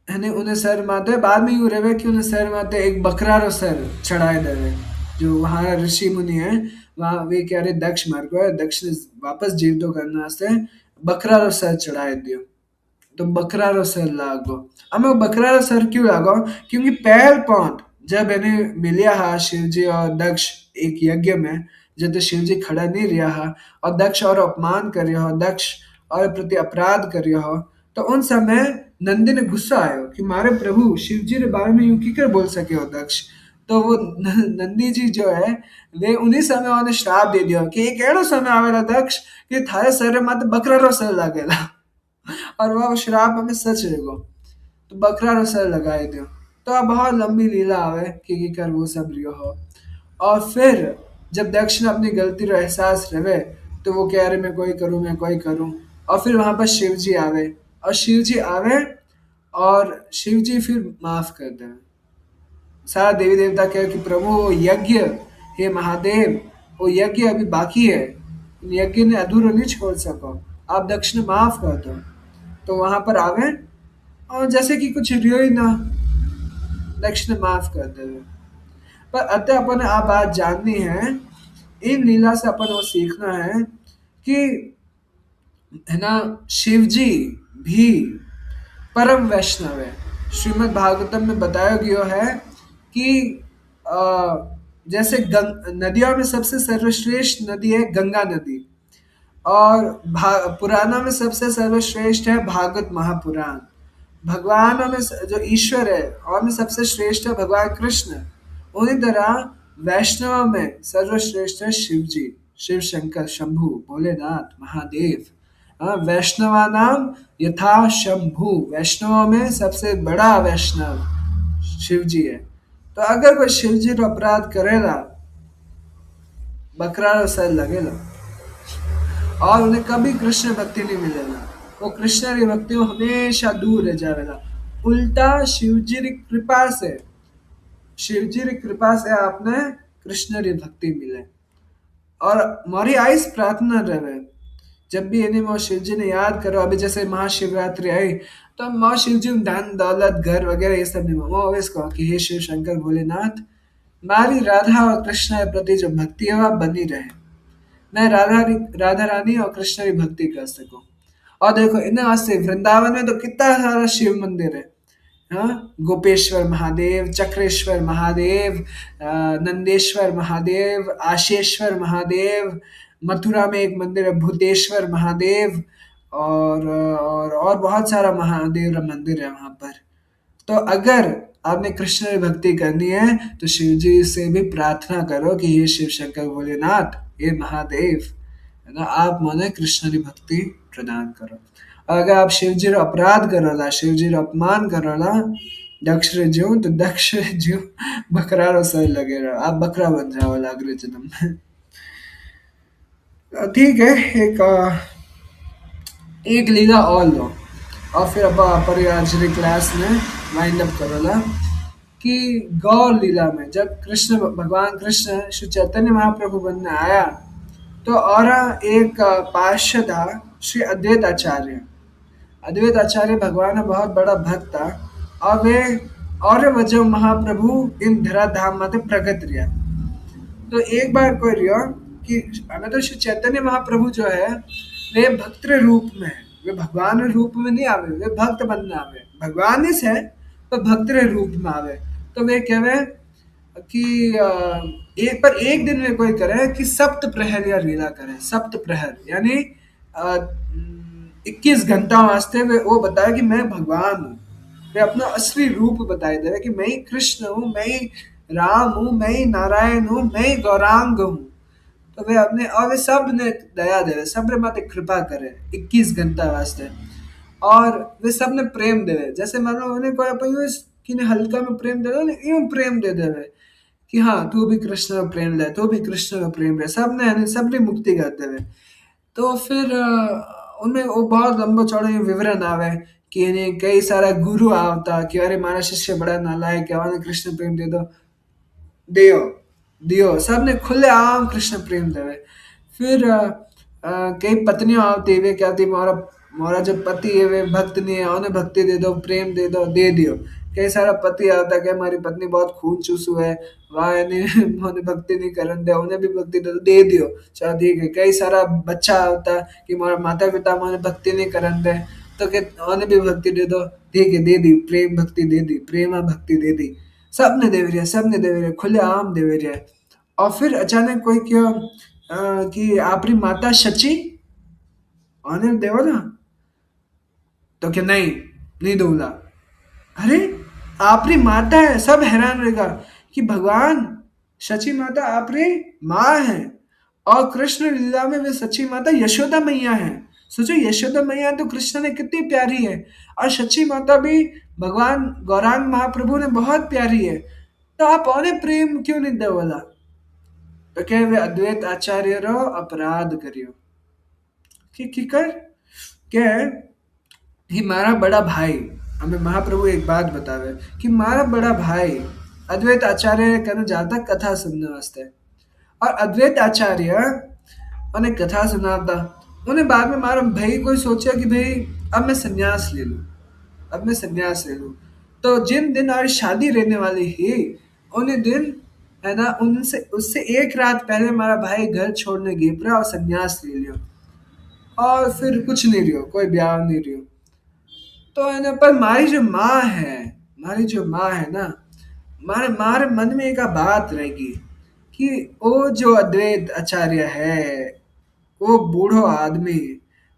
है उन्हें सर माथे बाद में यूं रेवे कि उन्हें सर माथे एक बकरा रो सर चढ़ाए देवे। जो वहाँ ऋषि मुनि है, वहाँ वे कह रहे दक्ष मार को है, दक्ष ने वापस जीवितो करने वास्ते बकरा रो सर चढ़ाए दियो। तो बकरा रो सर लागो। अब मैं बकरा रो सर क्यों लागो, क्योंकि पहल पौंट जब इन्हें मिलिया हा शिव जी और दक्ष एक यज्ञ में, जब तो शिव जी खड़ा नहीं रहा हा, और दक्ष और अपमान कर रहा हो, दक्ष और प्रति अपराध कर रहा हो। तो उन समय नंदी ने गुस्सा आयो कि मारे प्रभु शिव जी के बारे में यूं की कर बोल सके हो दक्ष। तो वो नंदी जी जो है, वे उन्हीं समय उन्हें श्राप दे दिया कि एक एड़ो समय आवेला दक्ष कि थारे सर माथे बकरा रो सर लागेला। और वह श्राप हमें सच रहेगो, तो बकरा रो सर लगाए दियो। तो अब बहुत लंबी लीला आवे कि कर वो सब रियो हो। और फिर जब दक्ष ने अपनी गलती रो एहसास रहे, तो वो कह रहे मैं कोई करूं, मैं कोई करूं। और फिर वहां पर शिव जी आवे, और शिव जी आवे, और शिव जी फिर माफ कर दे। सारा देवी देवता कहे कि प्रभु वो यज्ञ, हे महादेव, वो यज्ञ अभी बाकी है, यज्ञ ने अधूरा नहीं छोड़ सको, आप दक्ष ने माफ कर दो। तो वहां पर आवे, और जैसे कि कुछ रियो ही ना, दक्ष ने माफ कर दे। पर अतः अपन आप बात जाननी है, इन लीला से अपन वो सीखना है कि, है ना, शिव जी भी परम वैष्णव है। श्रीमद् भागवतम में बताया गया है कि जैसे नदियों में सबसे सर्वश्रेष्ठ नदी है गंगा नदी, और पुराणों में सबसे सर्वश्रेष्ठ है भागवत महापुराण। भगवानों में जो ईश्वर है और में सबसे श्रेष्ठ है भगवान कृष्ण। उन्हीं तरह वैष्णव में सर्वश्रेष्ठ है शिव जी, शिव शंकर शंभु भोलेनाथ महादेव। वैष्णवा नाम यथा शंभु, वैष्णव में सबसे बड़ा वैष्णव शिव जी है। तो अगर कोई शिव जी को अपराध करेगा, बकरा सर लगेगा और उन्हें कभी कृष्ण भक्ति नहीं मिलेगा। वो कृष्ण की भक्ति को हमेशा दूर रह जाएगा। उल्टा शिवजी की कृपा से, शिवजी की कृपा से आपने कृष्ण की भक्ति मिले। और हमारी आइस प्रार्थना रहे, जब भी इन्हें माँ शिव जी ने याद करो। अभी जैसे महाशिवरात्रि आई तो माँ शिव जी धन दौलत घर वगैरह ये सब नहीं, माँ ऑलवेज कहो कि हे शिव शंकर भोलेनाथ, हमारी राधा और कृष्ण के प्रति जो भक्ति है वह बनी रहे। मैं राधा रानी और कृष्ण की भक्ति कर सकूं। और देखो इन वास्ते वृंदावन में तो कितना सारा शिव मंदिर है। हाँ, गोपेश्वर महादेव, चक्रेश्वर महादेव, नंदेश्वर महादेव, आशेश्वर महादेव। मथुरा में एक भूतेश्वर महादेव, और बहुत सारा महादेव का मंदिर है वहां पर। तो अगर आपने कृष्ण की भक्ति करनी है तो शिव जी से भी प्रार्थना करो कि ये शिव शंकर भोलेनाथ, ये महादेव है ना, आप मने कृष्ण की भक्ति प्रदान करो। और अगर आप शिव जी का अपराध करोला, शिव जी का अपमान करोला, दक्ष रे ज्यो तो दक्ष रे ज्यो बकरा रो सर लगेगा, आप बकरा बन जाओ अगले जन्म में। ठीक है, एक लीला और लो और फिर अब परिवार क्लास में वाइंड अप करोला कि गौर लीला में जब कृष्ण भगवान कृष्ण श्री चैतन्य महाप्रभु बनने आया तो और एक पार्षद था श्री अद्वैत आचार्य। अद्वैत आचार्य भगवान का बहुत बड़ा भक्त था और वे और वजह महाप्रभु इन धरा धाम में प्रकट रिया। तो एक बार कोई रियो कि हमें तो श्री चैतन्य महाप्रभु जो है वे भक्त रूप में है, वे भगवान रूप में नहीं आवे, वे भक्त बनने आवे। भगवान ही है पर भक्त रूप में आवे। तो वे कहे कि एक पर एक दिन में कोई करे कि सप्त प्रहर या लीला करे। सप्त प्रहर यानी 21 घंटा वास्ते वे वो बताया कि मैं भगवान हूँ। वे अपना असली रूप बताए दे कि मैं ही कृष्ण हूँ, मैं ही राम हूँ, मैं ही नारायण हूँ, मैं ही गौरांग हूँ। तो वे अपने और वे सब ने दया देवे, सब रे माते कृपा करे 21 घंटा वास्ते। और वे सब ने प्रेम देवे, जैसे मान लो उन्हें कोई अपन यूं किने हल्का में प्रेम दे दो ना, यूं प्रेम दे देवे कि हाँ तू भी कृष्ण में प्रेम ले, तू भी कृष्ण में प्रेम ले, सब ने सब ने मुक्ति कर देवे। तो फिर उनमें वो बहुत लंबो चौड़ो ये विवरण आवे कि इन्हें कई सारा गुरु आवता कि अरे मारा शिष्य बड़ा नालायक है, उन्हें कृष्ण प्रेम दे दो, दियो दियो, सबने खुले आम कृष्ण प्रेम देवे। फिर कई पत्नियों आती वे कहती मोरा मोरा जो पति है वे भक्त नहीं है, उन्हें भक्ति दे दो, प्रेम दे दो, दे दियो। कई सारा पति आता कि हमारी पत्नी बहुत खून चूसू है, वह उन्हें भक्ति नहीं करन दे, उन्हें भी भक्ति दे दियो, चलो ठीक है। कई सारा बच्चा आता कि हमारा माता पिता उन्हें भक्ति नहीं करन दे, तो के उन्हें भी भक्ति दे दो, ठीक है दे दी, प्रेम भक्ति दे दी, प्रेमा भक्ति दे दी। सबने दे रहे, सबने दे रहे, खुले आम दे रहे। और फिर अचानक कोई क्यों कि आपरी माता शची उन्हें देवो ना, तो क्या नहीं नहीं दूंगा। अरे आपरी माता है, सब हैरान रहेगा कि भगवान सची माता आपरी माँ है। और कृष्ण लीला में वे सची माता यशोदा मैया है। सोचो यशोदा मैया तो कृष्ण ने कितनी प्यारी है, और सची माता भी भगवान गौरांग महाप्रभु ने बहुत प्यारी है। तो आप उन्हें प्रेम क्यों नहीं दे बोला। तो क्या वे अद्वैत आचार्य रो अपराध करियो कि कर क्या है कि मारा बड़ा भाई, हमें महाप्रभु एक बात बतावे कि मारा बड़ा भाई अद्वैत आचार्य कहना जाता कथा सुनने वास्ते। और अद्वैत आचार्य उन्हें कथा सुनाता, उन्हें बाद में मारा भाई कोई सोचा कि भाई अब मैं संन्यास ले लूं, अब मैं संन्यास ले लूं। तो जिन दिन हमारी शादी रहने वाली है उन्हीं दिन है ना, उनसे उससे एक रात पहले हमारा भाई घर छोड़ने गया और संन्यास ले लियो। और फिर कुछ नहीं रियो, कोई ब्याह नहीं रियो। तो है ना, पर मारी जो माँ है ना, मारे मारे मन में एक बात रहेगी कि वो जो अद्वैत आचार्य है, वो बूढ़ो आदमी,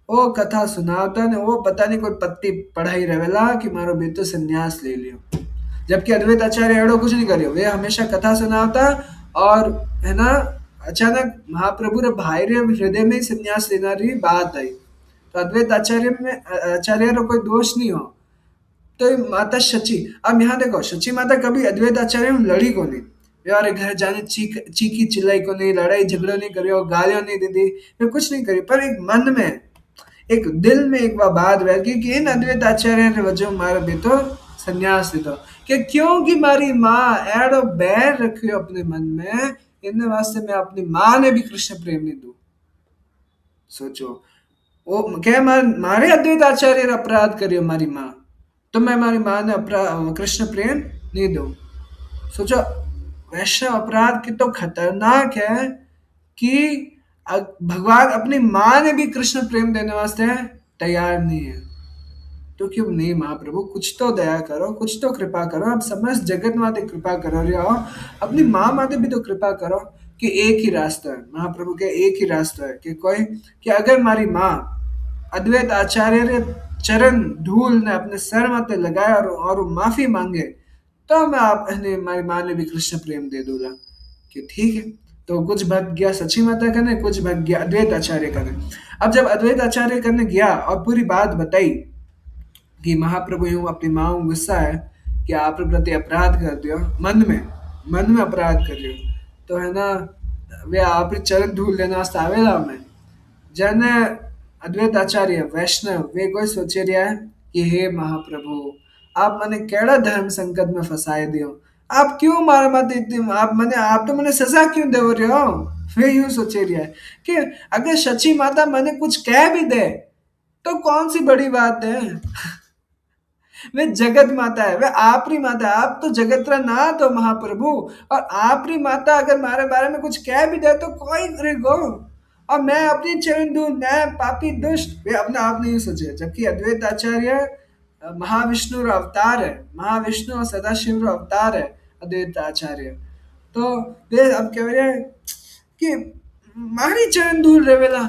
वो कथा सुनावता ने, वो पता नहीं कोई पत्ती पढ़ाई रहेला कि मारो बेटो संन्यास ले लियो। जबकि अद्वैत आचार्य एड़ो कुछ नहीं करियो, वे हमेशा कथा सुनावता। और है ना, अचानक महाप्रभु रे भाई रे हृदय में ही संन्यास लेना रही बात आई। तो अद्वैत आचार्य रो कोई दोष नहीं हो। तो ये माता शची, अब यहाँ देखो, शची माता कभी अद्वैत आचार्य में लड़ी को नहीं, वे हमारे घर जाने चीखी चिल्लाई को नहीं, लड़ाई झगड़ो नहीं करियो, गालियों नहीं दी दी, वे कुछ नहीं करी। पर एक मन में, एक दिल में एक बार बात बैठ गई कि इन अद्वैत आचार्य ने वजह मारा बेटो संन्यास दे दो। कि क्योंकि मारी माँ एड़ो बैर रखियो अपने मन में, इन वास्ते मैं अपनी माँ ने भी कृष्ण प्रेम नहीं दू। सोचो, वो क्या मारे अद्वैत आचार्य ने अपराध करियो मारी माँ, तो मैं हमारी माँ ने अपराध कृष्ण प्रेम नहीं दूं। सोचो, वैश्व अपराध कितना खतरनाक है कि भगवान अपनी माँ ने भी कृष्ण प्रेम देने वास्ते तैयार नहीं है। तो क्यों नहीं महाप्रभु, कुछ तो दया करो, कुछ तो कृपा करो, अब समस्त जगत माते कृपा करो रे, आओ अपनी माँ माते भी तो कृपा करो। कि एक ही रास्ता है महाप्रभु के, एक ही रास्ता है कि कोई, कि अगर हमारी माँ अद्वैत आचार्य रे चरण धूल ने अपने सर माथे लगाया और वो माफी मांगे, तो मैं आप हमारी माँ ने भी कृष्ण प्रेम दे दूंगा। कि ठीक है। तो कुछ भक्त गया सची माता करने, कुछ भक्त गया अद्वैत आचार्य करने। अब जब अद्वैत आचार्य करने गया और पूरी बात बताई कि महाप्रभु यूं अपनी माँ को गुस्सा है कि आपके प्रति अपराध कर दियो, मन में अपराध कर दियो, तो है ना, वे आप चरण धूल लेना वास्ते आवेला में जने अद्वैत आचार्य वैष्णव वे कोई सोचे रहा है कि हे महाप्रभु, आप मने केड़ा धर्म संकट में फंसाए दियो, आप क्यों मारे मत इतनी, आप तो मने सजा क्यों दे रहे हो। वे यूं सोचे रहा है कि अगर सची माता मने कुछ कह भी दे तो कौन सी बड़ी बात है। वे जगत माता है, वे आपरी माता है, आप तो जगत रा नाथ हो महाप्रभु। और आपरी माता अगर मारे बारे में कुछ कह भी दे तो कोई करेगो, और मैं अपनी चरण दूं, मैं पापी दुष्ट, वे अपने आप नहीं सोचे। जबकि अद्वैत आचार्य महाविष्णु रा अवतार है, महाविष्णु और सदाशिव रा अवतार है अद्वैत आचार्य। तो वे अब कह रहे हैं कि मारी चरण दूर रहेला,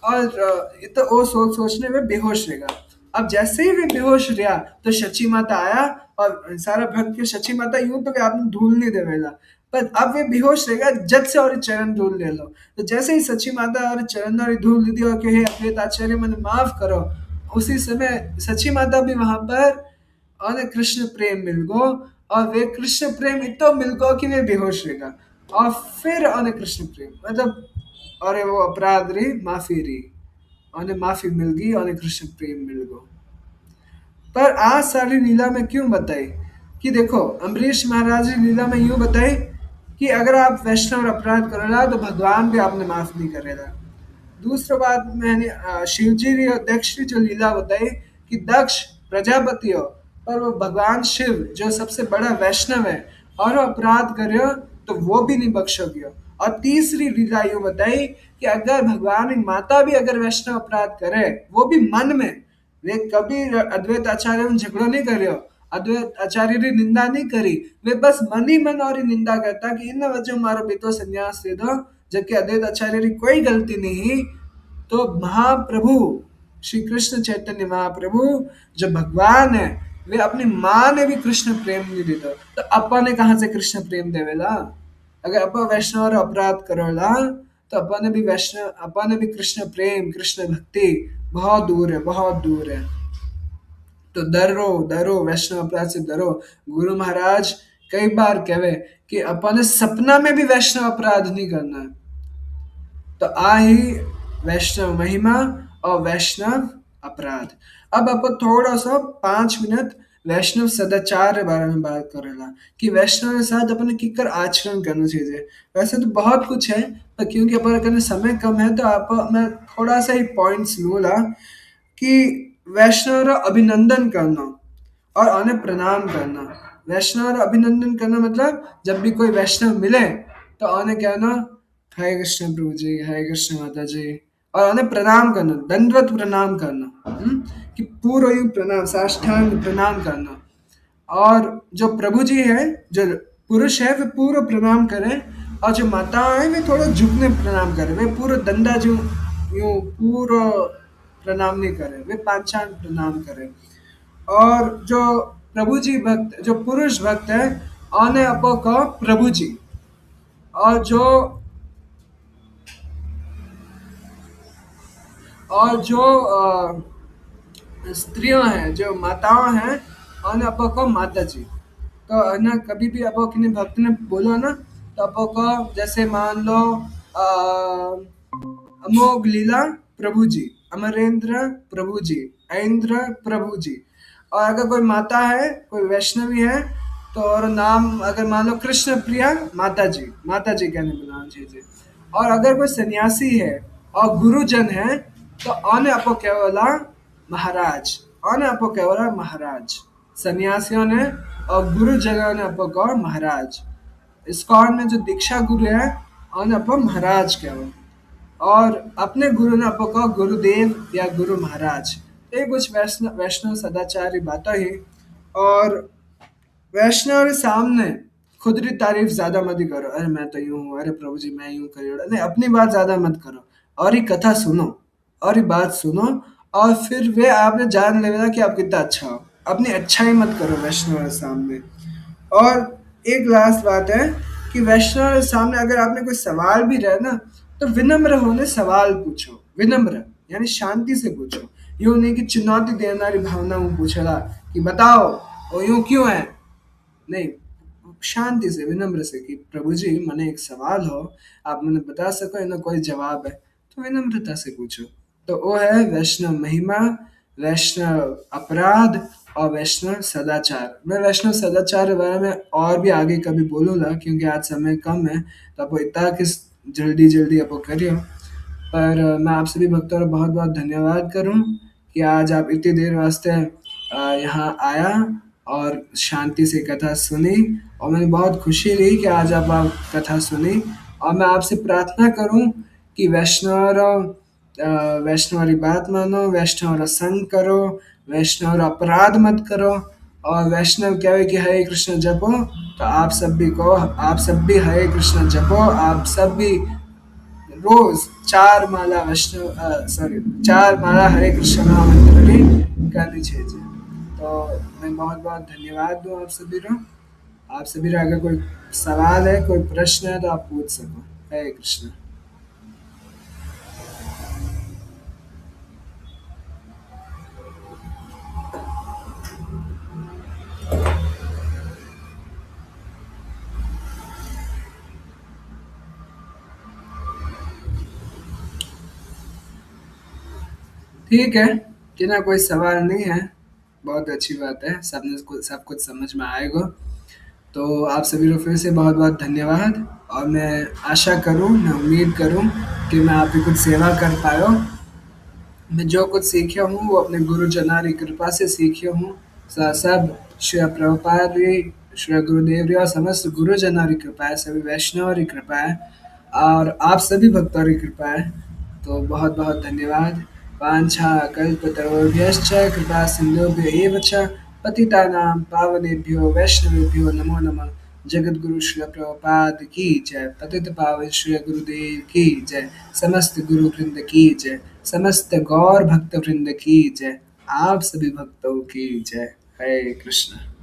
और ये तो वो सोचने में बेहोश रहेगा। अब जैसे ही वे बेहोश रहा तो शची माता आया और सारा भक्त के शची माता यूं तो कि आपने धूल नहीं देवेला, पर अब वे बेहोश रहेगा, जट से और चरण धूल ले लो। तो जैसे ही सची माता और चरण और धूल दे दिया कि हे अद्वैत आचार्य मैंने माफ करो, उसी समय सची माता भी वहां पर और कृष्ण प्रेम मिल गो, और वे कृष्ण प्रेम इतो मिल गो कि वे बेहोश रहेगा। और फिर उन्हें कृष्ण प्रेम मतलब, और वो अपराध रही माफी रही, उन्हें माफी मिल गई, उन्हें कृष्ण प्रेम मिल गो। पर आज सारी लीला में क्यों बताई कि देखो, अम्बरीश महाराज की लीला में यूं बताई कि अगर आप वैष्णव अपराध करेला तो भगवान भी आपने माफ नहीं करेगा। दूसरा बात मैंने शिव जी री और दक्ष की जो लीला बताई कि दक्ष प्रजापति हो, पर वो भगवान शिव जो सबसे बड़ा वैष्णव है और वो अपराध करे तो वो भी नहीं बख्शोगे। और तीसरी लीला यूं बताई कि अगर भगवान की माता भी अगर वैष्णव अपराध करे, वो भी मन में, वे कभी अद्वैत आचार्य में झगड़ो नहीं करियो, अद्वैत आचार्य की निंदा नहीं करी, वे बस मन ही मन और ही निंदा करता कि इन वजह मारो बेटो संन्यास दे दो, जबकि अद्वैत आचार्य की कोई गलती नहीं। तो महाप्रभु श्री कृष्ण चैतन्य महाप्रभु जो भगवान है, वे अपनी माँ ने भी कृष्ण प्रेम नहीं देता, तो अपा ने कहा से कृष्ण प्रेम देवेला। अगर अपा वैष्णव और अपराध करोला तो अपा ने भी वैष्णव, अपा ने भी कृष्ण प्रेम कृष्ण भक्ति बहुत दूर है, बहुत दूर है। तो डरो डरो, वैष्णव अपराध से डरो। गुरु महाराज कई बार कहे कि अपन ने सपना में भी वैष्णव अपराध नहीं करना है। तो आ ही वैष्णव महिमा और वैष्णव अपराध। अब अपन थोड़ा सा 5 मिनट वैष्णव सदाचार के बारे में बात करेला कि वैष्णव के साथ अपन किकर आचरण करना चाहिए। वैसे तो बहुत कुछ है, पर क्योंकि अपन का समय कम है तो आप मैं थोड़ा सा ही पॉइंट्स लूँगा कि वैष्णव रा अभिनंदन करना और उन्हें प्रणाम करना। वैष्णव रा अभिनंदन करना मतलब जब भी कोई वैष्णव मिले तो उन्हें कहना हरे कृष्ण प्रभु जी, हरे कृष्ण माता जी, और उन्हें प्रणाम करना, दंडवत प्रणाम करना, कि पूर्ण यूं प्रणाम, साष्टांग प्रणाम करना। और जो प्रभु जी है, जो पुरुष है वे पूरा प्रणाम करें, और जो माताएं हैं वे थोड़ा झुकने प्रणाम करें, वे पूरा दंडा जो यूं पूरा प्रणाम नहीं करें, वे पांचांग प्रणाम करें। और जो प्रभु जी भक्त, जो पुरुष भक्त है, उन्हें अपो को प्रभु जी। और जो स्त्रियां हैं, जो माताओं हैं, उन्हें अपो को माता जी। तो है ना, कभी भी अपो किन्हीं भक्त ने बोलो ना, तो अपो को जैसे मान लो अमोघ लीला प्रभु जी, अमरेंद्र प्रभु जी, ऐन्द्र प्रभु जी। और अगर कोई माता है, कोई वैष्णवी है, तो और नाम अगर मान लो कृष्ण प्रिया माता जी, माता जी कहने बुलाना चाहिए। और अगर कोई सन्यासी है और गुरुजन है, तो आने आपको क्या बोला, महाराज। आने आपको क्या बोला, महाराज। सन्यासियों ने और गुरुजनों ने आपको कहा महाराज। इस्कॉन में जो दीक्षा गुरु है, उन्हें आपको महाराज कहते। और अपने गुरु ने आपको कहा गुरुदेव या गुरु महाराज। ये कुछ वैष्णव वैष्णव सदाचारी बातें ही। और वैष्णव के सामने खुद की तारीफ ज्यादा मत ही करो, अरे मैं तो यूं हूँ, अरे प्रभु जी मैं यूं करियो, नहीं अपनी बात ज्यादा मत करो। और ये कथा सुनो, और ये बात सुनो, और फिर वे आपने जान लेगा कि आप कितना अच्छा हो। अपनी अच्छाई मत करो वैष्णव के सामने। और एक लास्ट बात है कि वैष्णव के सामने अगर आपने कोई सवाल भी रहे ना, तो विनम्र होने सवाल पूछो, विनम्र यानी शांति से पूछो। यूं नहीं कि चुनौती देने वाली भावना में पूछेगा कि बताओ वो यूं क्यों है, नहीं। शांति से, विनम्र से कि प्रभु जी मने एक सवाल हो, आप मैंने बता सको, ना कोई जवाब है, तो विनम्रता से पूछो। तो वो है वैष्णव महिमा, वैष्णव अपराध और वैष्णव सदाचार। मैं वैष्णव सदाचार के बारे में और भी आगे कभी बोलूँगा, क्योंकि आज समय कम है, तो आपको इतना किस जल्दी जल्दी आपको करियो। पर मैं आप सभी भक्तों का बहुत बहुत धन्यवाद करूं कि आज आप इतनी देर वास्ते यहाँ आया और शांति से कथा सुनी। और मैंने बहुत खुशी ली कि आज आप कथा सुनी। और मैं आपसे प्रार्थना करूं कि वैष्णव वाली बात मानो, वैष्णव का संग करो, वैष्णव का अपराध मत करो। और वैष्णव क्या है कि हरे कृष्ण जपो, तो आप सब भी हरे कृष्ण जपो, आप सब भी रोज 4 माला वैष्णव सॉरी 4 माला हरे कृष्ण महामंत्र की करनी चाहिए। तो मैं बहुत बहुत धन्यवाद दूँ आप सभी को। आप सभी का अगर कोई सवाल है, कोई प्रश्न है, तो आप पूछ सको। हरे कृष्ण। ठीक है, कि ना कोई सवाल नहीं है, बहुत अच्छी बात है, सब कुछ समझ में आएगा। तो आप सभी को फिर से बहुत बहुत धन्यवाद। और मैं आशा करूं, मैं उम्मीद करूं कि मैं आपकी कुछ सेवा कर पायो। मैं जो कुछ सीखा हूँ वो अपने गुरुजनां की कृपा से सीखा हूँ। सब श्री प्रभुपाद री, श्री गुरुदेव री और समस्त गुरुजनां की कृपा है, सभी वैष्णव की कृपा है, और आप सभी भक्तों की कृपा है। तो बहुत बहुत धन्यवाद। वांछा कल्पतरुभ्यश्च कृपा सिंधुभ्य एव च पतितानां पावनेभ्यो वैष्णवेभ्यो नमो नमः। जगत गुरु श्री प्रभुपाद की जय, पतित पावन श्री गुरुदेव की जय, समस्त गुरु वृंद की जय, समस्त गौर भक्त वृंद की जय, आप सभी भक्तों की जय। हरे कृष्ण।